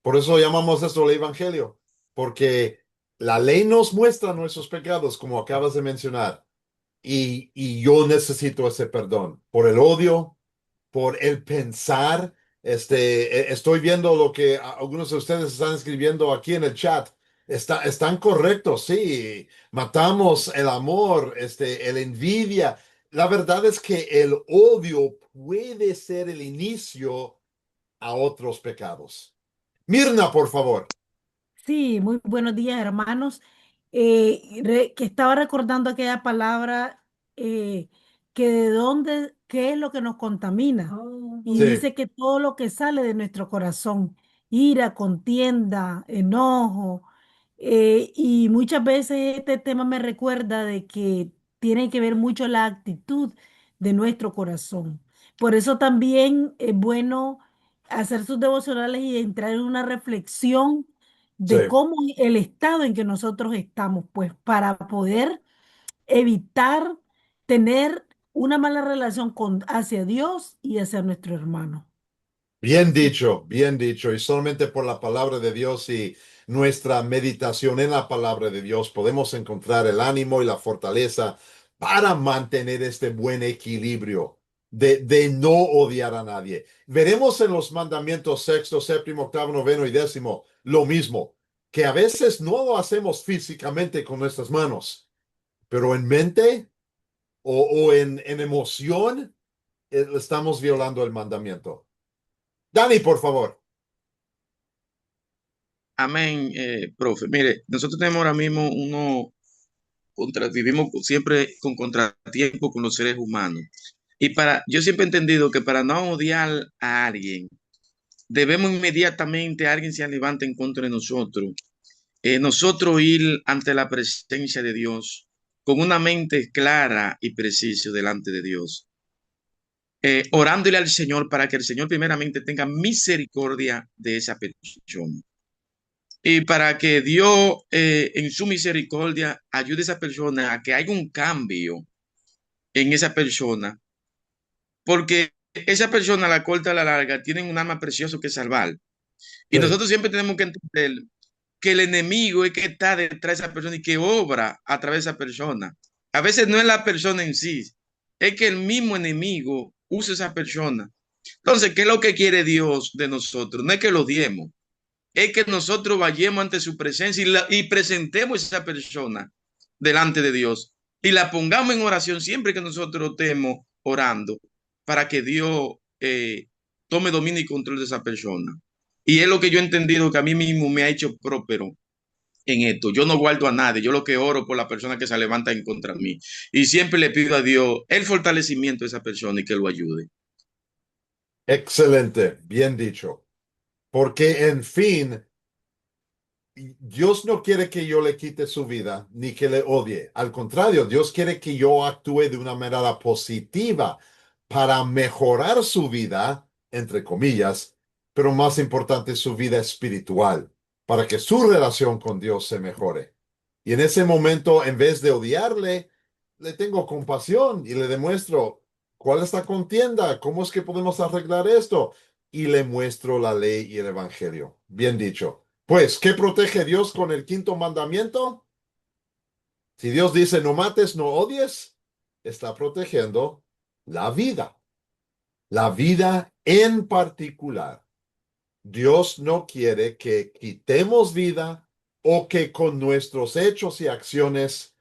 Por eso llamamos esto el Evangelio, porque la ley nos muestra nuestros pecados, como acabas de mencionar, y yo necesito ese perdón por el odio, por el pensar. Estoy viendo lo que algunos de ustedes están escribiendo aquí en el chat. Están correctos, sí. Matamos el amor, el envidia. La verdad es que el odio puede ser el inicio a otros pecados. Mirna, por favor. Sí, muy buenos días, hermanos. Que estaba recordando aquella palabra que de dónde, qué es lo que nos contamina. Y Sí, dice que todo lo que sale de nuestro corazón, ira, contienda, enojo. Y muchas veces este tema me recuerda de que tiene que ver mucho la actitud de nuestro corazón. Por eso también es bueno hacer sus devocionales y entrar en una reflexión sí. de cómo el estado en que nosotros estamos, pues para poder evitar tener una mala relación con, hacia Dios y hacia nuestro hermano. Bien dicho, bien dicho. Y solamente por la palabra de Dios y nuestra meditación en la palabra de Dios podemos encontrar el ánimo y la fortaleza para mantener este buen equilibrio de no odiar a nadie. Veremos en los mandamientos sexto, séptimo, octavo, noveno y décimo lo mismo, que a veces no lo hacemos físicamente con nuestras manos, pero en mente o en emoción estamos violando el mandamiento. Dani, por favor. Amén, profe. Mire, nosotros tenemos ahora mismo vivimos siempre con contratiempo con los seres humanos. Yo siempre he entendido que para no odiar a alguien, debemos inmediatamente, alguien se levante en contra de nosotros, nosotros ir ante la presencia de Dios con una mente clara y precisa delante de Dios, orándole al Señor para que el Señor primeramente tenga misericordia de esa persona. Y para que Dios, en su misericordia, ayude a esa persona a que haya un cambio en esa persona, porque esa persona a la corta a la larga tienen un alma precioso que salvar. Y Sí, nosotros siempre tenemos que entender que el enemigo es que está detrás de esa persona y que obra a través de esa persona. A veces no es la persona en sí, es que el mismo enemigo usa esa persona. Entonces, ¿qué es lo que quiere Dios de nosotros? No es que lo odiemos, es que nosotros vayamos ante su presencia y presentemos a esa persona delante de Dios y la pongamos en oración siempre que nosotros estemos orando para que Dios tome dominio y control de esa persona. Y es lo que yo he entendido que a mí mismo me ha hecho próspero en esto. Yo no guardo a nadie, yo lo que oro por la persona que se levanta en contra de mí. Y siempre le pido a Dios el fortalecimiento de esa persona y que lo ayude. Excelente, bien dicho. Porque en fin, Dios no quiere que yo le quite su vida ni que le odie. Al contrario, Dios quiere que yo actúe de una manera positiva para mejorar su vida, entre comillas, pero más importante, su vida espiritual, para que su relación con Dios se mejore. Y en ese momento, en vez de odiarle, le tengo compasión y le demuestro cuál es la contienda, cómo es que podemos arreglar esto. Y le muestro la ley y el evangelio. Bien dicho. Pues, ¿qué protege Dios con el quinto mandamiento? Si Dios dice no mates, no odies, está protegiendo la vida. La vida en particular. Dios no quiere que quitemos vida o que con nuestros hechos y acciones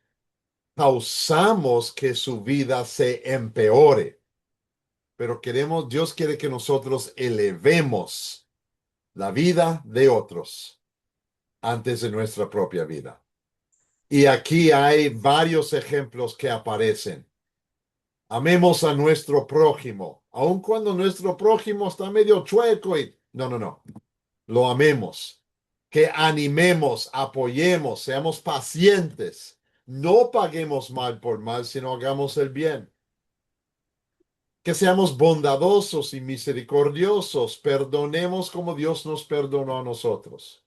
causamos que su vida se empeore. Pero Dios quiere que nosotros elevemos la vida de otros antes de nuestra propia vida. Y aquí hay varios ejemplos que aparecen. Amemos a nuestro prójimo, aun cuando nuestro prójimo está medio chueco y no, lo amemos. Que animemos, apoyemos, seamos pacientes. No paguemos mal por mal, sino hagamos el bien. Que seamos bondadosos y misericordiosos, perdonemos como Dios nos perdonó a nosotros.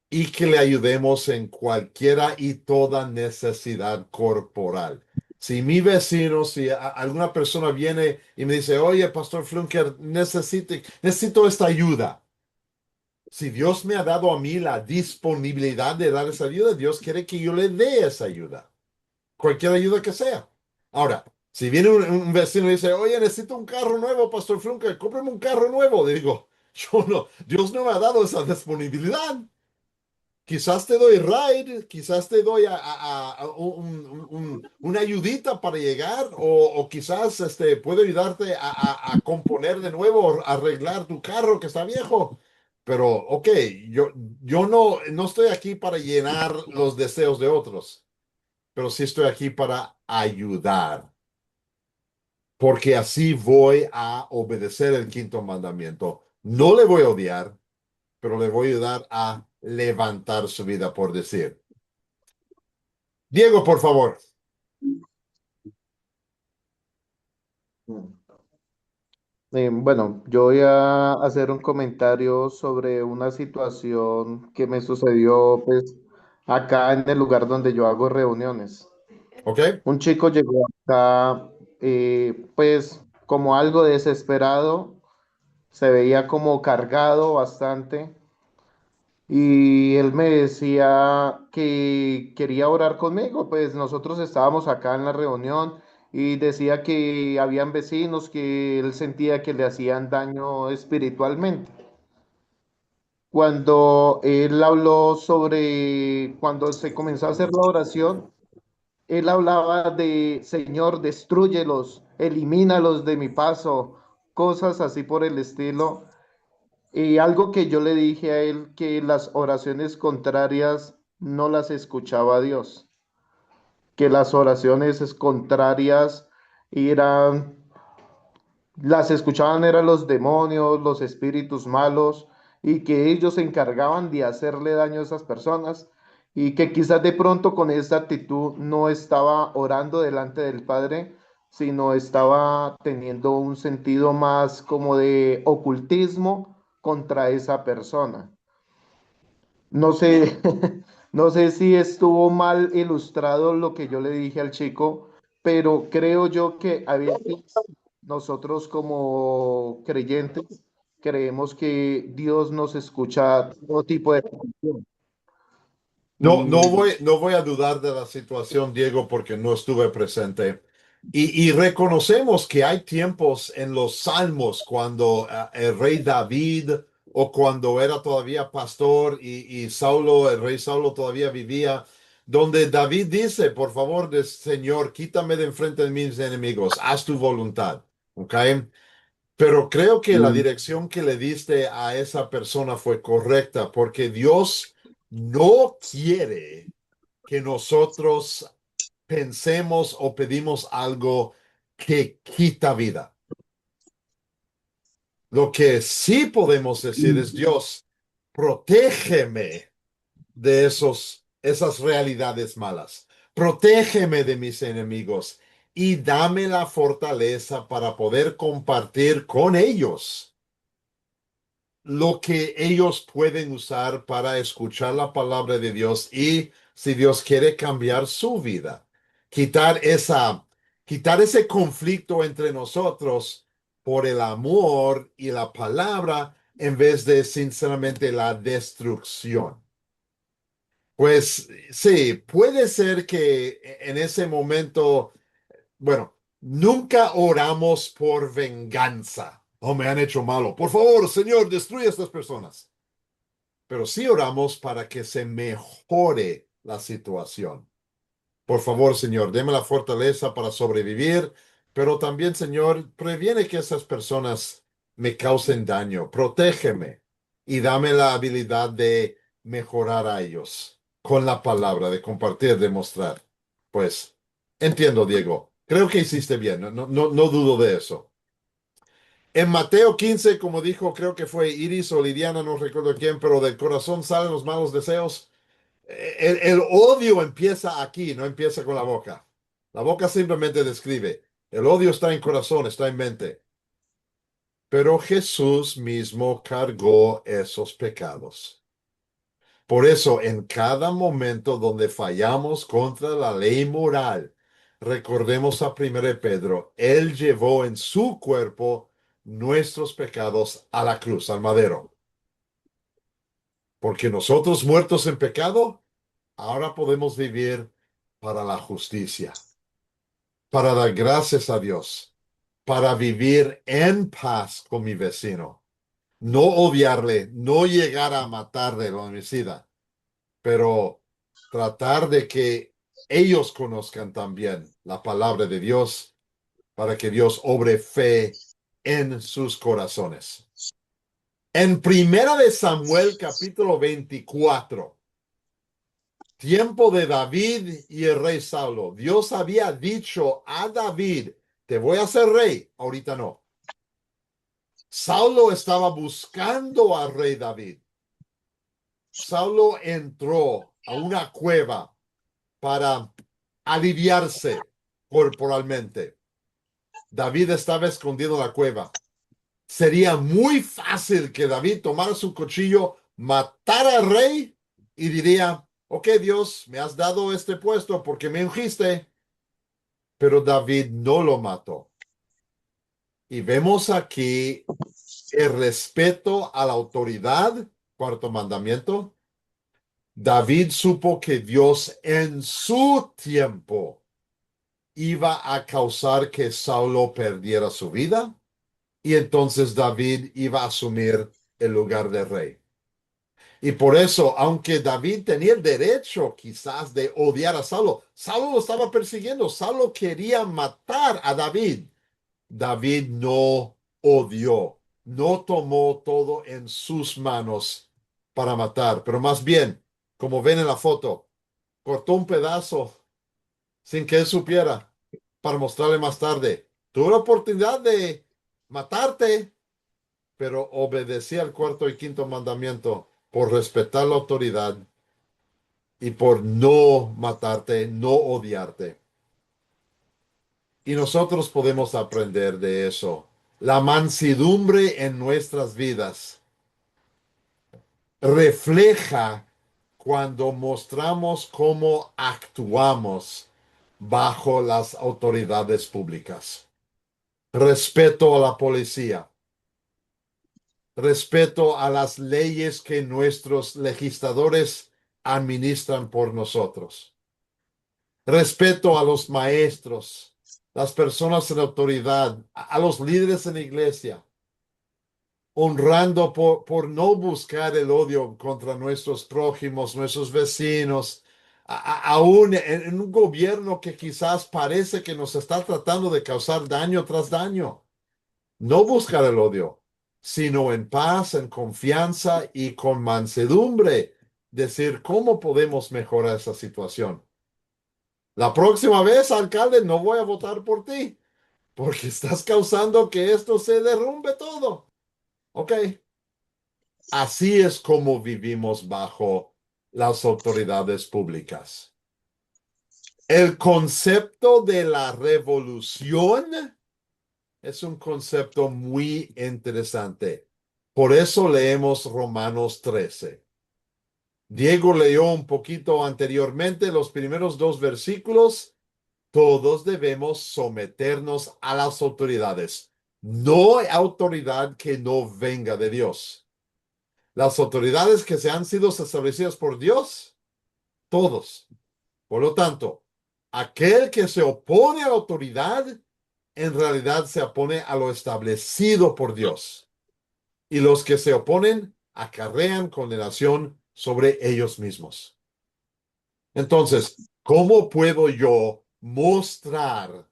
Y que le ayudemos en cualquiera y toda necesidad corporal. Si mi vecino, si alguna persona viene y me dice, oye, Pastor Flunker, necesito esta ayuda. Si Dios me ha dado a mí la disponibilidad de dar esa ayuda, Dios quiere que yo le dé esa ayuda. Cualquier ayuda que sea. Ahora, si viene un vecino y dice, oye, necesito un carro nuevo, Pastor Flunker, cómprame un carro nuevo. Le digo, yo no, Dios no me ha dado esa disponibilidad. Quizás te doy ride, quizás te doy una ayudita para llegar, o quizás puedo ayudarte a componer de nuevo, arreglar tu carro que está viejo. Pero, ok, yo no estoy aquí para llenar los deseos de otros, pero sí estoy aquí para ayudar, porque así voy a obedecer el quinto mandamiento. No le voy a odiar, pero le voy a ayudar a levantar su vida, por decir. Diego, por favor. Bueno, yo voy a hacer un comentario sobre una situación que me sucedió pues acá en el lugar donde yo hago reuniones. ¿Ok? Un chico llegó acá pues como algo desesperado, se veía como cargado bastante y él me decía que quería orar conmigo, pues nosotros estábamos acá en la reunión y decía que habían vecinos que él sentía que le hacían daño espiritualmente. Cuando él habló sobre, cuando se comenzó a hacer la oración, él hablaba de, Señor, destrúyelos, elimínalos de mi paso, cosas así por el estilo. Y algo que yo le dije a él, que las oraciones contrarias no las escuchaba Dios, que las oraciones contrarias eran, las escuchaban eran los demonios, los espíritus malos, y que ellos se encargaban de hacerle daño a esas personas, y que quizás de pronto con esta actitud no estaba orando delante del Padre, sino estaba teniendo un sentido más como de ocultismo contra esa persona. No sé, no sé si estuvo mal ilustrado lo que yo le dije al chico, pero creo yo que a veces nosotros como creyentes creemos que Dios nos escucha todo tipo de petición. Y No voy a dudar de la situación, Diego, porque no estuve presente. Y reconocemos que hay tiempos en los salmos cuando el rey David o cuando era todavía pastor y Saulo, el rey Saulo todavía vivía, donde David dice, por favor, Señor, quítame de enfrente de mis enemigos, haz tu voluntad. ¿Ok? Pero creo que la dirección que le diste a esa persona fue correcta, porque Dios no quiere que nosotros pensemos o pedimos algo que quita vida. Lo que sí podemos decir es, Dios, protégeme de esas realidades malas. Protégeme de mis enemigos y dame la fortaleza para poder compartir con ellos lo que ellos pueden usar para escuchar la palabra de Dios y si Dios quiere cambiar su vida, quitar quitar ese conflicto entre nosotros por el amor y la palabra en vez de sinceramente la destrucción. Pues sí, puede ser que en ese momento, bueno, nunca oramos por venganza. Oh, me han hecho malo. Por favor, Señor, destruye a estas personas. Pero sí oramos para que se mejore la situación. Por favor, Señor, deme la fortaleza para sobrevivir, pero también, Señor, previene que esas personas me causen daño. Protégeme y dame la habilidad de mejorar a ellos con la palabra, de compartir, de mostrar. Pues, entiendo, Diego. Creo que hiciste bien. No dudo de eso. En Mateo 15, como dijo, creo que fue Iris o Lidiana, no recuerdo quién, pero del corazón salen los malos deseos. El odio empieza aquí, no empieza con la boca. La boca simplemente describe. El odio está en corazón, está en mente. Pero Jesús mismo cargó esos pecados. Por eso, en cada momento donde fallamos contra la ley moral, recordemos a 1 Pedro, Él llevó en su cuerpo nuestros pecados a la cruz, al madero. Porque nosotros muertos en pecado, ahora podemos vivir para la justicia, para dar gracias a Dios, para vivir en paz con mi vecino, no odiarle, no llegar a matarle, el homicida, pero tratar de que ellos conozcan también la palabra de Dios para que Dios obre fe en sus corazones. En Primera de Samuel, capítulo 24, tiempo de David y el rey Saulo. Dios había dicho a David, te voy a hacer rey, ahorita no. Saulo estaba buscando al rey David. Saulo entró a una cueva para aliviarse corporalmente. David estaba escondido en la cueva. Sería muy fácil que David tomara su cuchillo, matara al rey y diría, ok, Dios, me has dado este puesto porque me ungiste. Pero David no lo mató. Y vemos aquí el respeto a la autoridad, cuarto mandamiento. David supo que Dios en su tiempo iba a causar que Saulo perdiera su vida y entonces David iba a asumir el lugar de rey. Y por eso, aunque David tenía el derecho quizás de odiar a Saulo, Saulo lo estaba persiguiendo, Saulo quería matar a David. David no odió, no tomó todo en sus manos para matar, pero más bien, como ven en la foto, cortó un pedazo sin que él supiera para mostrarle más tarde. Tuvo la oportunidad de matarte, pero obedecía al cuarto y quinto mandamiento por respetar la autoridad y por no matarte, no odiarte. Y nosotros podemos aprender de eso. La mansedumbre en nuestras vidas refleja cuando mostramos cómo actuamos bajo las autoridades públicas. Respeto a la policía. Respeto a las leyes que nuestros legisladores administran por nosotros. Respeto a los maestros, las personas en autoridad, a los líderes en la iglesia. honrando por no buscar el odio contra nuestros prójimos, nuestros vecinos, aún en un gobierno que quizás parece que nos está tratando de causar daño tras daño. No buscar el odio, sino en paz, en confianza y con mansedumbre, decir cómo podemos mejorar esa situación. La próxima vez, alcalde, no voy a votar por ti, porque estás causando que esto se derrumbe todo. Ok. Así es como vivimos bajo las autoridades públicas. El concepto de la revolución es un concepto muy interesante. Por eso leemos Romanos 13. Diego leyó un poquito anteriormente los primeros 2 versículos. Todos debemos someternos a las autoridades. No hay autoridad que no venga de Dios. Las autoridades que se han sido establecidas por Dios, todos. Por lo tanto, aquel que se opone a la autoridad, en realidad se opone a lo establecido por Dios. Y los que se oponen acarrean condenación sobre ellos mismos. Entonces, ¿cómo puedo yo mostrar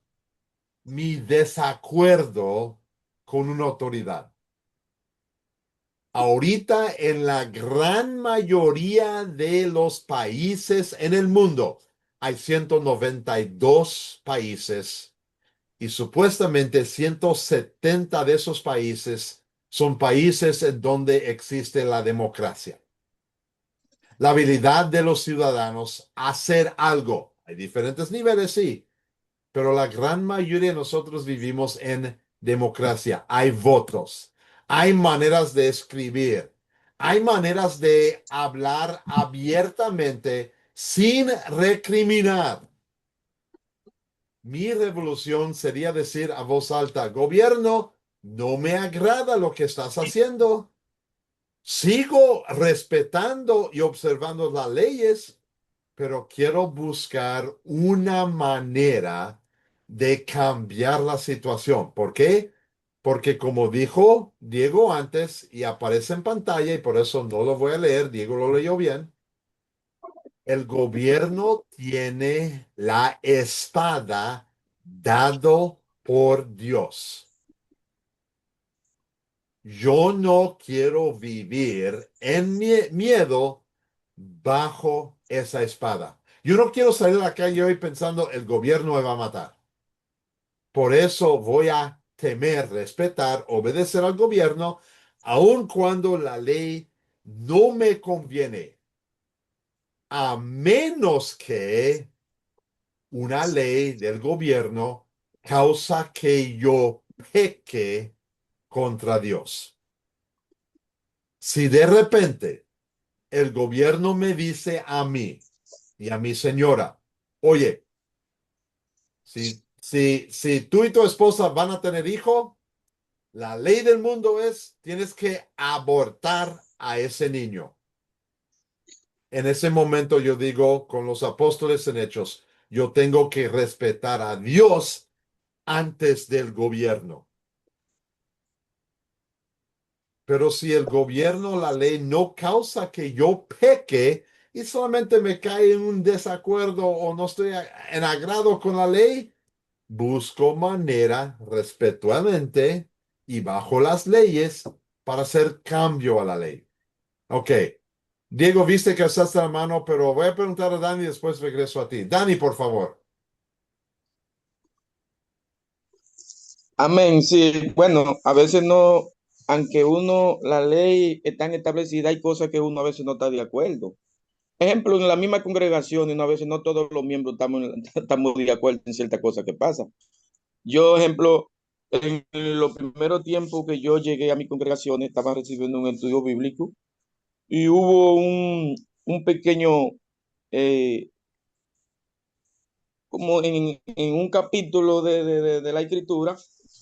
mi desacuerdo con una autoridad? Ahorita en la gran mayoría de los países en el mundo hay 192 países y supuestamente 170 de esos países son países en donde existe la democracia. La habilidad de los ciudadanos a hacer algo. Hay diferentes niveles, sí, pero la gran mayoría de nosotros vivimos en democracia. Hay votos, hay maneras de escribir, hay maneras de hablar abiertamente sin recriminar. Mi revolución sería decir a voz alta, gobierno, no me agrada lo que estás haciendo. Sigo respetando y observando las leyes, pero quiero buscar una manera de cambiar la situación. ¿Por qué? Porque como dijo Diego antes y aparece en pantalla y por eso no lo voy a leer, Diego lo leyó bien, el gobierno tiene la espada dado por Dios. Yo no quiero vivir en miedo bajo esa espada. Yo no quiero salir a la calle hoy pensando el gobierno me va a matar. Por eso voy a temer, respetar, obedecer al gobierno, aun cuando la ley no me conviene, a menos que una ley del gobierno causa que yo peque contra Dios. Si de repente el gobierno me dice a mí y a mi señora, oye, si tú y tu esposa van a tener hijo, la ley del mundo es, tienes que abortar a ese niño. En ese momento yo digo con los apóstoles en Hechos, yo tengo que respetar a Dios antes del gobierno. Pero si el gobierno, la ley no causa que yo peque y solamente me cae en un desacuerdo o no estoy en agrado con la ley, busco manera respetuosamente y bajo las leyes para hacer cambio a la ley. Ok. Diego, viste que alzaste la mano, pero voy a preguntar a Dani y después regreso a ti. Dani, por favor. Amén, sí. Bueno, a veces no, aunque uno, la ley está establecida, hay cosas que uno a veces no está de acuerdo. Ejemplo, en la misma congregación, y a veces no todos los miembros estamos de acuerdo en ciertas cosas que pasan. Yo, ejemplo, en los primeros tiempos que yo llegué a mi congregación, estaba recibiendo un estudio bíblico y hubo un pequeño, eh, como en un capítulo de la escritura,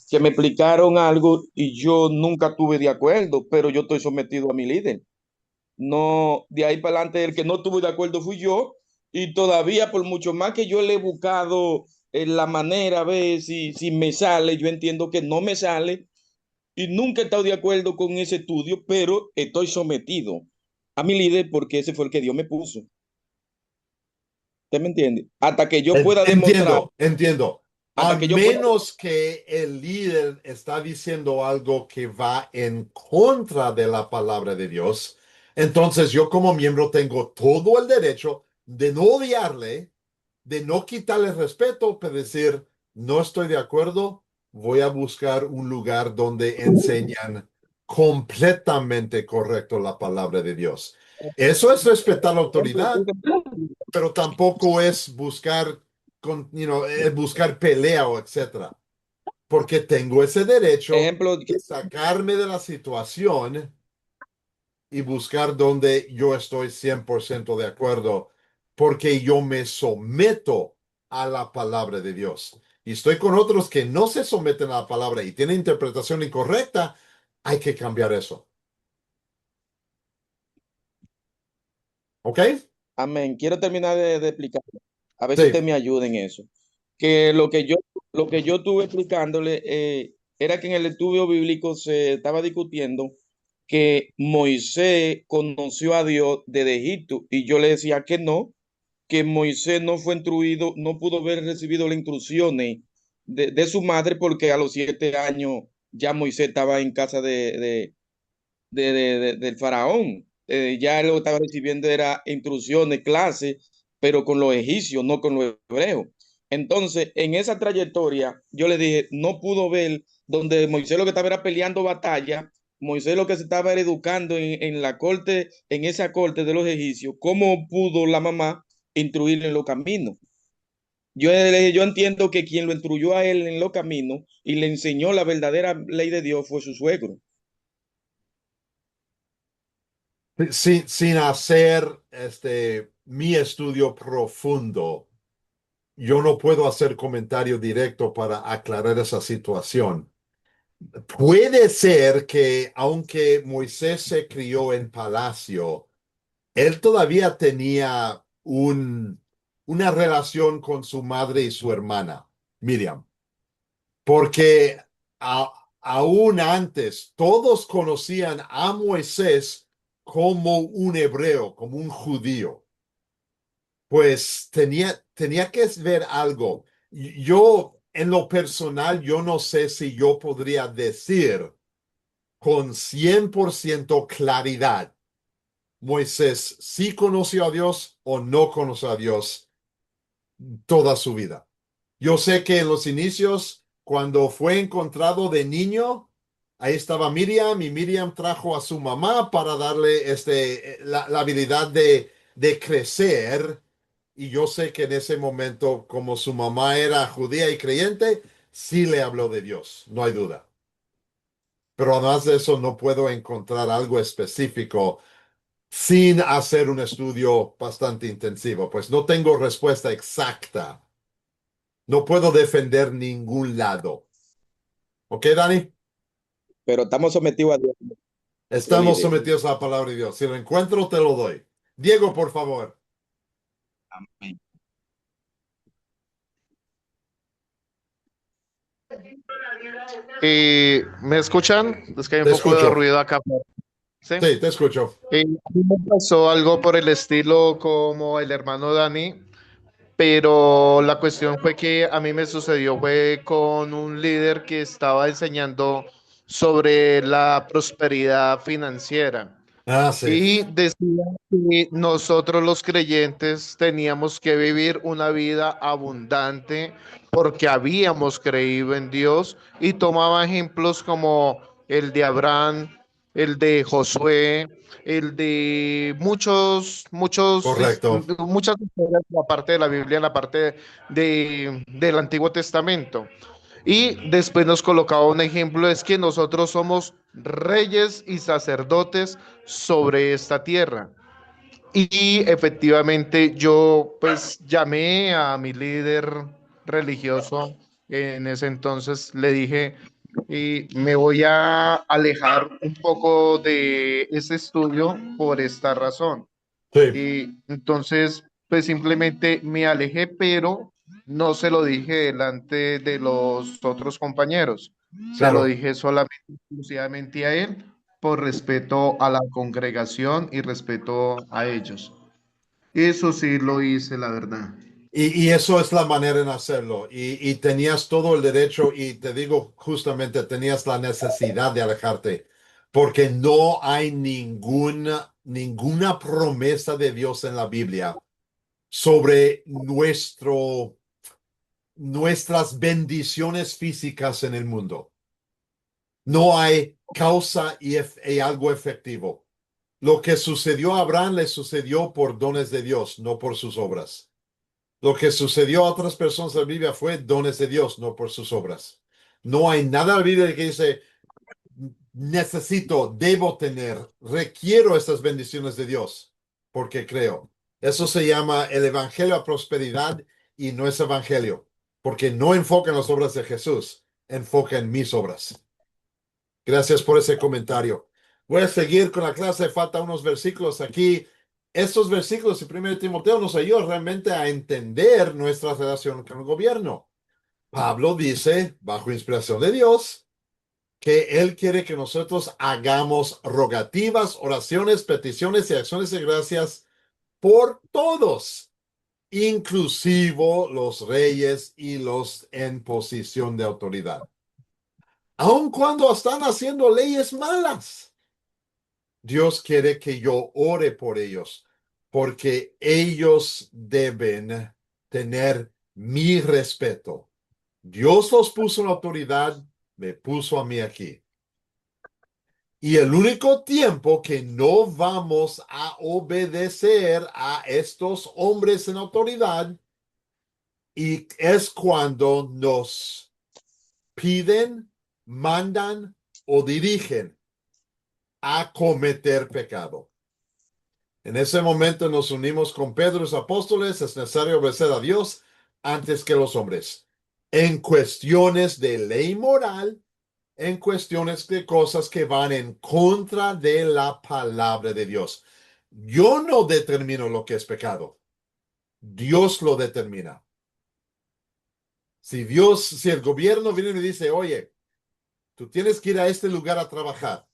que me explicaron algo y yo nunca estuve de acuerdo, pero yo estoy sometido a mi líder. No, de ahí para adelante, el que no estuvo de acuerdo fui yo, y todavía por mucho más que yo le he buscado la manera a ver si me sale, yo entiendo que no me sale, y nunca he estado de acuerdo con ese estudio, pero estoy sometido a mi líder porque ese fue el que Dios me puso. ¿Usted me entiende? Hasta que yo pueda demostrar, Entiendo. hasta Al que yo pueda, menos que el líder está diciendo algo que va en contra de la palabra de Dios, entonces yo como miembro tengo todo el derecho de no odiarle, de no quitarle respeto, pero decir, no estoy de acuerdo, voy a buscar un lugar donde enseñan completamente correcto la palabra de Dios. Eso es respetar la autoridad, pero tampoco es buscar, buscar pelea o etcétera, porque tengo ese derecho ejemplo, de sacarme de la situación y buscar donde yo estoy 100% de acuerdo, porque yo me someto a la palabra de Dios. Y estoy con otros que no se someten a la palabra y tienen interpretación incorrecta, hay que cambiar eso. ¿Ok? amén. Quiero terminar de explicar, a ver si usted Sí. me ayuda en eso. Que lo que yo estuve explicándole era que en el estudio bíblico se estaba discutiendo que Moisés conoció a Dios desde Egipto y yo le decía que Moisés no fue instruido, no pudo haber recibido las instrucciones de su madre porque a los 7 años ya Moisés estaba en casa del faraón. Ya él lo estaba recibiendo era instrucciones, clases, pero con los egipcios, no con los hebreos. Entonces, en esa trayectoria, yo le dije, no pudo ver donde Moisés lo que estaba era peleando batalla, Moisés lo que se estaba era educando en la corte, en esa corte de los egipcios, ¿cómo pudo la mamá instruirle en los caminos? Yo le dije, yo entiendo que quien lo instruyó a él en los caminos y le enseñó la verdadera ley de Dios fue su suegro. Sin hacer mi estudio profundo, yo no puedo hacer comentario directo para aclarar esa situación. Puede ser que aunque Moisés se crió en palacio, él todavía tenía una relación con su madre y su hermana, Miriam, porque a- aún antes todos conocían a Moisés como un hebreo, como un judío. Pues tenía que ver algo. Yo, en lo personal, yo no sé si yo podría decir con 100% claridad, Moisés sí conoció a Dios o no conoció a Dios toda su vida. Yo sé que en los inicios, cuando fue encontrado de niño, ahí estaba Miriam y Miriam trajo a su mamá para darle la habilidad de crecer. Y yo sé que en ese momento, como su mamá era judía y creyente, sí le habló de Dios, no hay duda. Pero además de eso, no puedo encontrar algo específico sin hacer un estudio bastante intensivo, pues no tengo respuesta exacta. No puedo defender ningún lado. ¿Ok, Dani? Pero estamos sometidos a Dios, nuestro Estamos líder. sometidos a la palabra de Dios. Si lo encuentro, te lo doy. Diego, por favor. Amén. ¿Me escuchan? Es que hay un Te poco de escucho. ruido acá. ¿Sí? Sí, te escucho. A mí me pasó algo por el estilo como el hermano Dani, pero la cuestión fue que a mí me sucedió fue con un líder que estaba enseñando sobre la prosperidad financiera. Ah, sí. Y decía que nosotros los creyentes teníamos que vivir una vida abundante porque habíamos creído en Dios y tomaba ejemplos como el de Abraham, el de Josué, el de Correcto. muchas historias en la parte de la Biblia, en la parte del Antiguo Testamento. Y después nos colocaba un ejemplo, es que nosotros somos reyes y sacerdotes sobre esta tierra. Y efectivamente yo pues llamé a mi líder religioso en ese entonces, le dije, y me voy a alejar un poco de ese estudio por esta razón. Sí. Y entonces, pues simplemente me alejé, pero no se lo dije delante de los otros compañeros. Se lo Claro. dije solamente exclusivamente a él por respeto a la congregación y respeto a ellos. Eso sí lo hice, la verdad. Y eso es la manera en hacerlo. Y tenías todo el derecho y te digo justamente, tenías la necesidad de alejarte porque no hay ninguna promesa de Dios en la Biblia sobre nuestras bendiciones físicas en el mundo. No hay causa y algo efectivo. Lo que sucedió a Abraham le sucedió por dones de Dios, no por sus obras. Lo que sucedió a otras personas en la Biblia fue dones de Dios, no por sus obras. No hay nada en la Biblia que dice, necesito, debo tener, requiero estas bendiciones de Dios, porque creo. Eso se llama el evangelio a prosperidad y no es evangelio, porque no enfoca en las obras de Jesús, enfoca en mis obras. Gracias por ese comentario. Voy a seguir con la clase, faltan unos versículos aquí. Estos versículos de 1 Timoteo nos ayudan realmente a entender nuestra relación con el gobierno. Pablo dice, bajo inspiración de Dios, que él quiere que nosotros hagamos rogativas, oraciones, peticiones y acciones de gracias por todos, inclusive los reyes y los en posición de autoridad, aun cuando están haciendo leyes malas. Dios quiere que yo ore por ellos, porque ellos deben tener mi respeto. Dios los puso en autoridad, me puso a mí aquí. Y el único tiempo que no vamos a obedecer a estos hombres en autoridad y es cuando nos piden, mandan o dirigen a cometer pecado. En ese momento nos unimos con Pedro y los apóstoles. Es necesario obedecer a Dios antes que los hombres. En cuestiones de ley moral, en cuestiones de cosas que van en contra de la palabra de Dios. Yo no determino lo que es pecado. Dios lo determina. Si el gobierno viene y me dice, oye, tú tienes que ir a este lugar a trabajar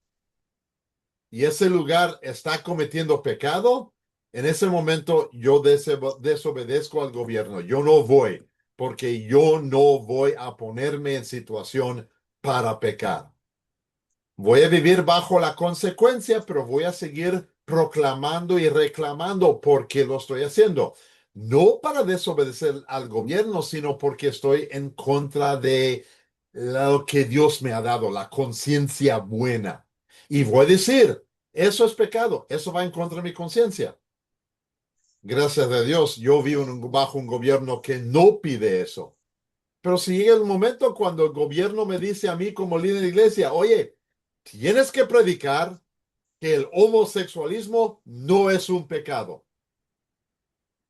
y ese lugar está cometiendo pecado, en ese momento yo desobedezco al gobierno. Yo no voy porque yo no voy a ponerme en situación para pecar. Voy a vivir bajo la consecuencia, pero voy a seguir proclamando y reclamando porque lo estoy haciendo. No para desobedecer al gobierno, sino porque estoy en contra de lo que Dios me ha dado, la conciencia buena. Y voy a decir, eso es pecado, eso va en contra de mi conciencia. Gracias a Dios, yo vivo bajo un gobierno que no pide eso. Pero si llega el momento cuando el gobierno me dice a mí como líder de iglesia, oye, tienes que predicar que el homosexualismo no es un pecado.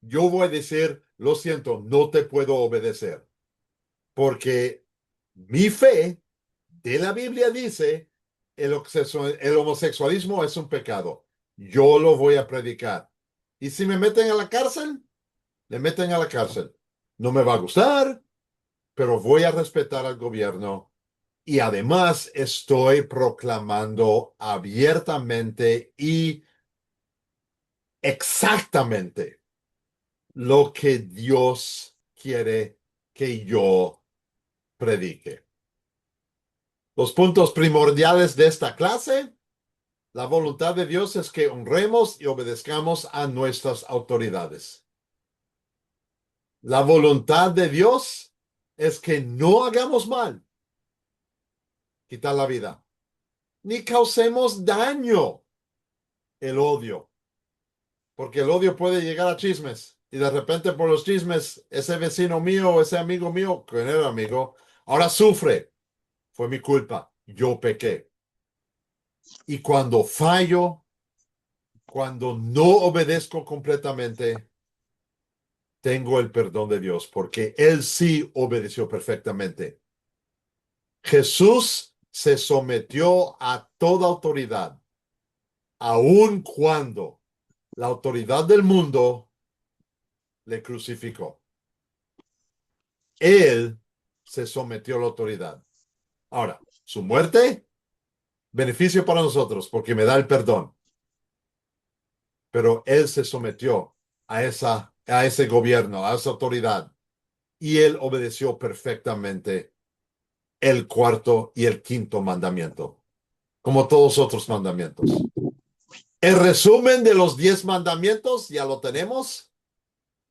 Yo voy a decir, lo siento, no te puedo obedecer. Porque mi fe de la Biblia dice, el homosexualismo es un pecado. Yo lo voy a predicar. Y si me meten a la cárcel, me meten a la cárcel. No me va a gustar, pero voy a respetar al gobierno. Y además estoy proclamando abiertamente y exactamente lo que Dios quiere que yo predique. Los puntos primordiales de esta clase, la voluntad de Dios es que honremos y obedezcamos a nuestras autoridades. La voluntad de Dios es que no hagamos mal, quitar la vida, ni causemos daño, el odio, porque el odio puede llegar a chismes y de repente por los chismes ese vecino mío o ese amigo mío, que no era amigo, ahora sufre. Fue mi culpa, yo pequé. Y cuando fallo, cuando no obedezco completamente, tengo el perdón de Dios, porque Él sí obedeció perfectamente. Jesús se sometió a toda autoridad, aun cuando la autoridad del mundo le crucificó. Él se sometió a la autoridad. Ahora, su muerte, beneficio para nosotros porque me da el perdón. Pero él se sometió a ese gobierno, a esa autoridad, y él obedeció perfectamente el cuarto y el quinto mandamiento, como todos otros mandamientos. El resumen de los 10 mandamientos ya lo tenemos.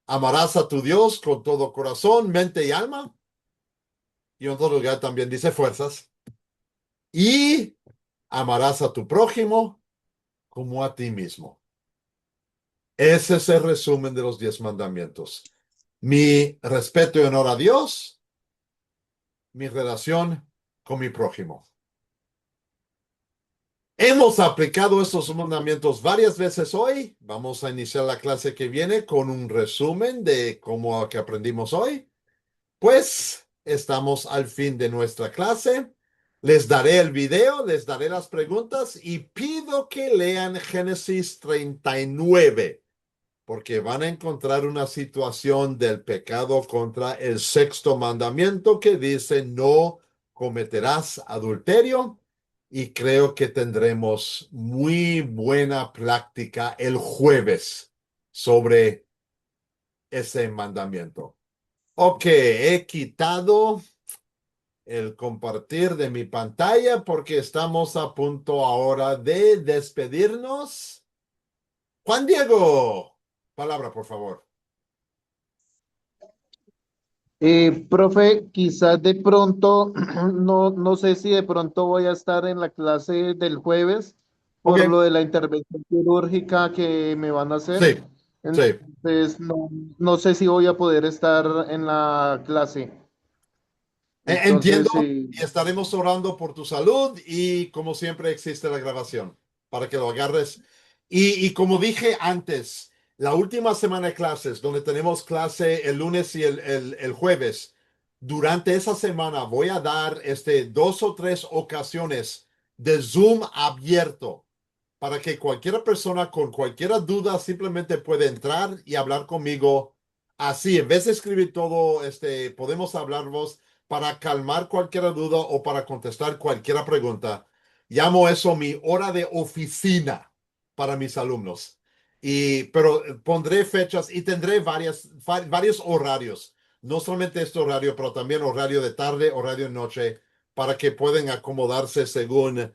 Amarás a tu Dios con todo corazón, mente y alma. Y en otro lugar también dice fuerzas. Y amarás a tu prójimo como a ti mismo. Ese es el resumen de los 10 mandamientos. Mi respeto y honor a Dios, mi relación con mi prójimo. Hemos aplicado estos mandamientos varias veces hoy. Vamos a iniciar la clase que viene con un resumen de cómo que aprendimos hoy. Pues estamos al fin de nuestra clase. Les daré el video, les daré las preguntas y pido que lean Génesis 39, porque van a encontrar una situación del pecado contra el sexto mandamiento que dice no cometerás adulterio. Y creo que tendremos muy buena práctica el jueves sobre ese mandamiento. Ok, he quitado el compartir de mi pantalla porque estamos a punto ahora de despedirnos. Juan Diego, palabra, por favor. Profe, quizás de pronto, no sé si de pronto voy a estar en la clase del jueves Ok, por lo de la intervención quirúrgica que me van a hacer. sí, sí. Entonces, no sé si voy a poder estar en la clase. Entiendo Entonces, y estaremos orando por tu salud y como siempre existe la grabación para que lo agarres. Y como dije antes, la última semana de clases, donde tenemos clase el lunes y el jueves, durante esa semana voy a dar 2 o 3 ocasiones de Zoom abierto para que cualquier persona con cualquier duda simplemente puede entrar y hablar conmigo. Así, en vez de escribir todo, podemos hablarnos para calmar cualquier duda o para contestar cualquier pregunta. Llamo eso mi hora de oficina para mis alumnos. Pero pondré fechas y tendré varios horarios. No solamente este horario, pero también horario de tarde, horario de noche, para que puedan acomodarse según,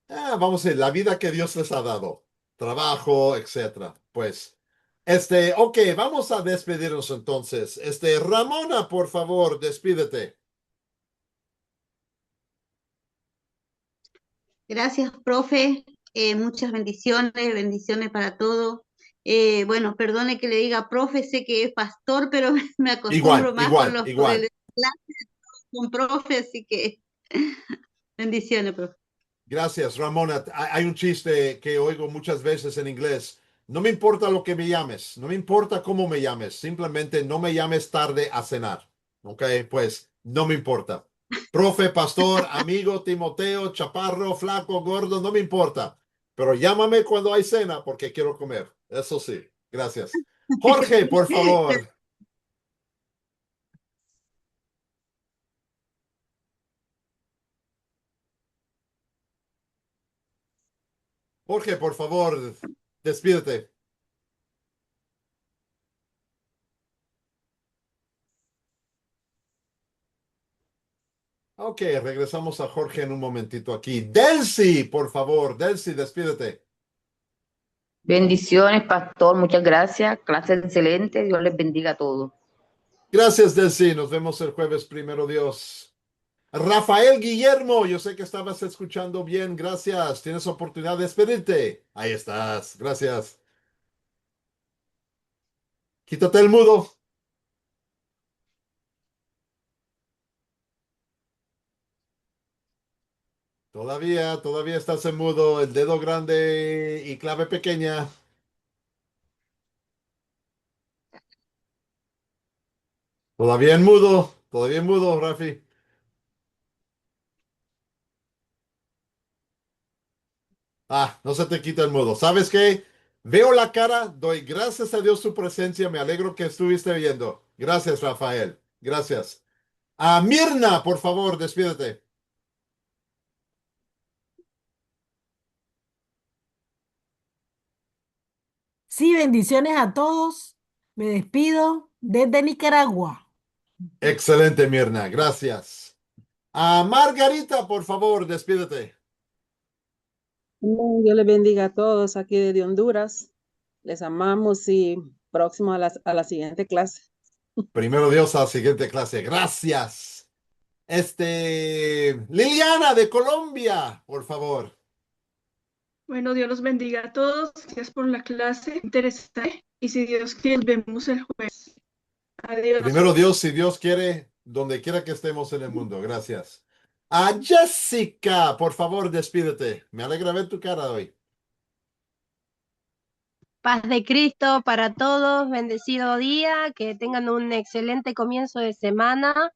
vamos a decir, la vida que Dios les ha dado. Trabajo, etcétera. Pues, ok, vamos a despedirnos entonces. Ramona, por favor, despídete. Gracias, profe. Muchas bendiciones para todos. Bueno, perdone que le diga profe, sé que es pastor, pero me Igual, acostumbro más con igual, los igual. con profe, así que bendiciones, profe. Gracias, Ramona. Hay un chiste que oigo muchas veces en inglés. No me importa lo que me llames, no me importa cómo me llames, simplemente no me llames tarde a cenar. Ok, pues no me importa. Profe, pastor, amigo, Timoteo, chaparro, flaco, gordo, no me importa. Pero llámame cuando hay cena porque quiero comer. Eso sí, gracias. Jorge, por favor. Jorge, por favor, despídete. Ok, regresamos a Jorge en un momentito aquí. Delcy, por favor, Delcy, despídete. Bendiciones, pastor, muchas gracias. Clase excelente, Dios les bendiga a todos. Gracias, Delcy. Nos vemos el jueves, primero Dios. Rafael Guillermo, yo sé que estabas escuchando bien. Gracias. Tienes oportunidad de despedirte. Ahí estás. Gracias. Quítate el mudo. Todavía estás en mudo. El dedo grande y clave pequeña. Todavía en mudo, Rafi. No se te quita el mudo. ¿Sabes qué? Veo la cara, doy gracias a Dios su presencia, me alegro que estuviste viendo. Gracias, Rafael. Gracias. A Mirna, por favor, despídete. Sí, bendiciones a todos. Me despido desde Nicaragua. Excelente, Mirna. Gracias. Margarita, por favor, despídete. Dios les bendiga a todos aquí desde Honduras. Les amamos y próximo a la siguiente clase. Primero Dios a la siguiente clase. Gracias. Liliana de Colombia, por favor. Bueno, Dios los bendiga a todos. Gracias por la clase interesante. Y si Dios quiere, nos vemos el jueves. Adiós. Primero Dios, si Dios quiere, donde quiera que estemos en el mundo. Gracias. A Jessica, por favor, despídete. Me alegra ver tu cara hoy. Paz de Cristo para todos, bendecido día, que tengan un excelente comienzo de semana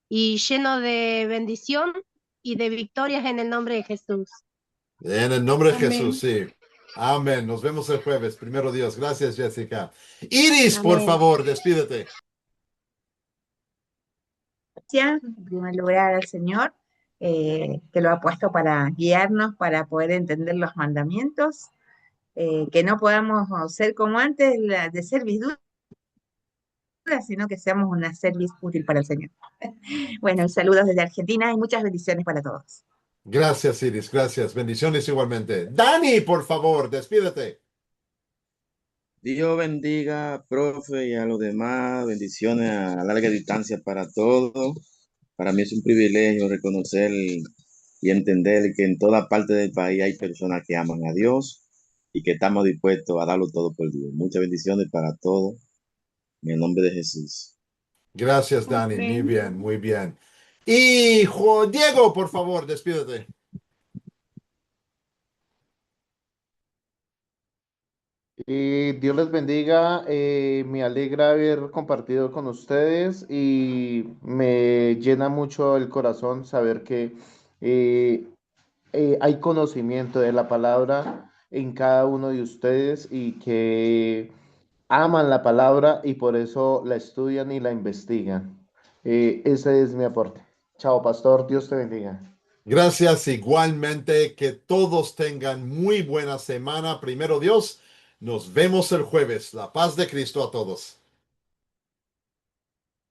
y lleno de bendición y de victorias en el nombre de Jesús. En el nombre de Amén. Jesús, sí. Amén. Nos vemos el jueves. Primero Dios. Gracias, Jessica. Iris, por Amén. favor, despídete. Gracias, en primer lugar al Señor, que lo ha puesto para guiarnos, para poder entender los mandamientos, que no podamos ser como antes de servidumbre, sino que seamos una serviz útil para el Señor. Bueno, saludos desde Argentina y muchas bendiciones para todos. Gracias, Iris. Gracias. Bendiciones igualmente. Dani, por favor, despídete. Dios bendiga, profe, y a los demás. Bendiciones a larga distancia para todos. Para mí es un privilegio reconocer y entender que en toda parte del país hay personas que aman a Dios y que estamos dispuestos a darlo todo por Dios. Muchas bendiciones para todos. En el nombre de Jesús. Gracias, Dani. Muy Amén. bien, muy bien. Y Diego, por favor, despídete. Dios les bendiga, me alegra haber compartido con ustedes y me llena mucho el corazón saber que eh, hay conocimiento de la palabra en cada uno de ustedes y que aman la palabra y por eso la estudian y la investigan. Ese es mi aporte. Chao, pastor, Dios te bendiga. Gracias igualmente. Que todos tengan muy buena semana. Primero Dios, nos vemos el jueves. La paz de Cristo a todos.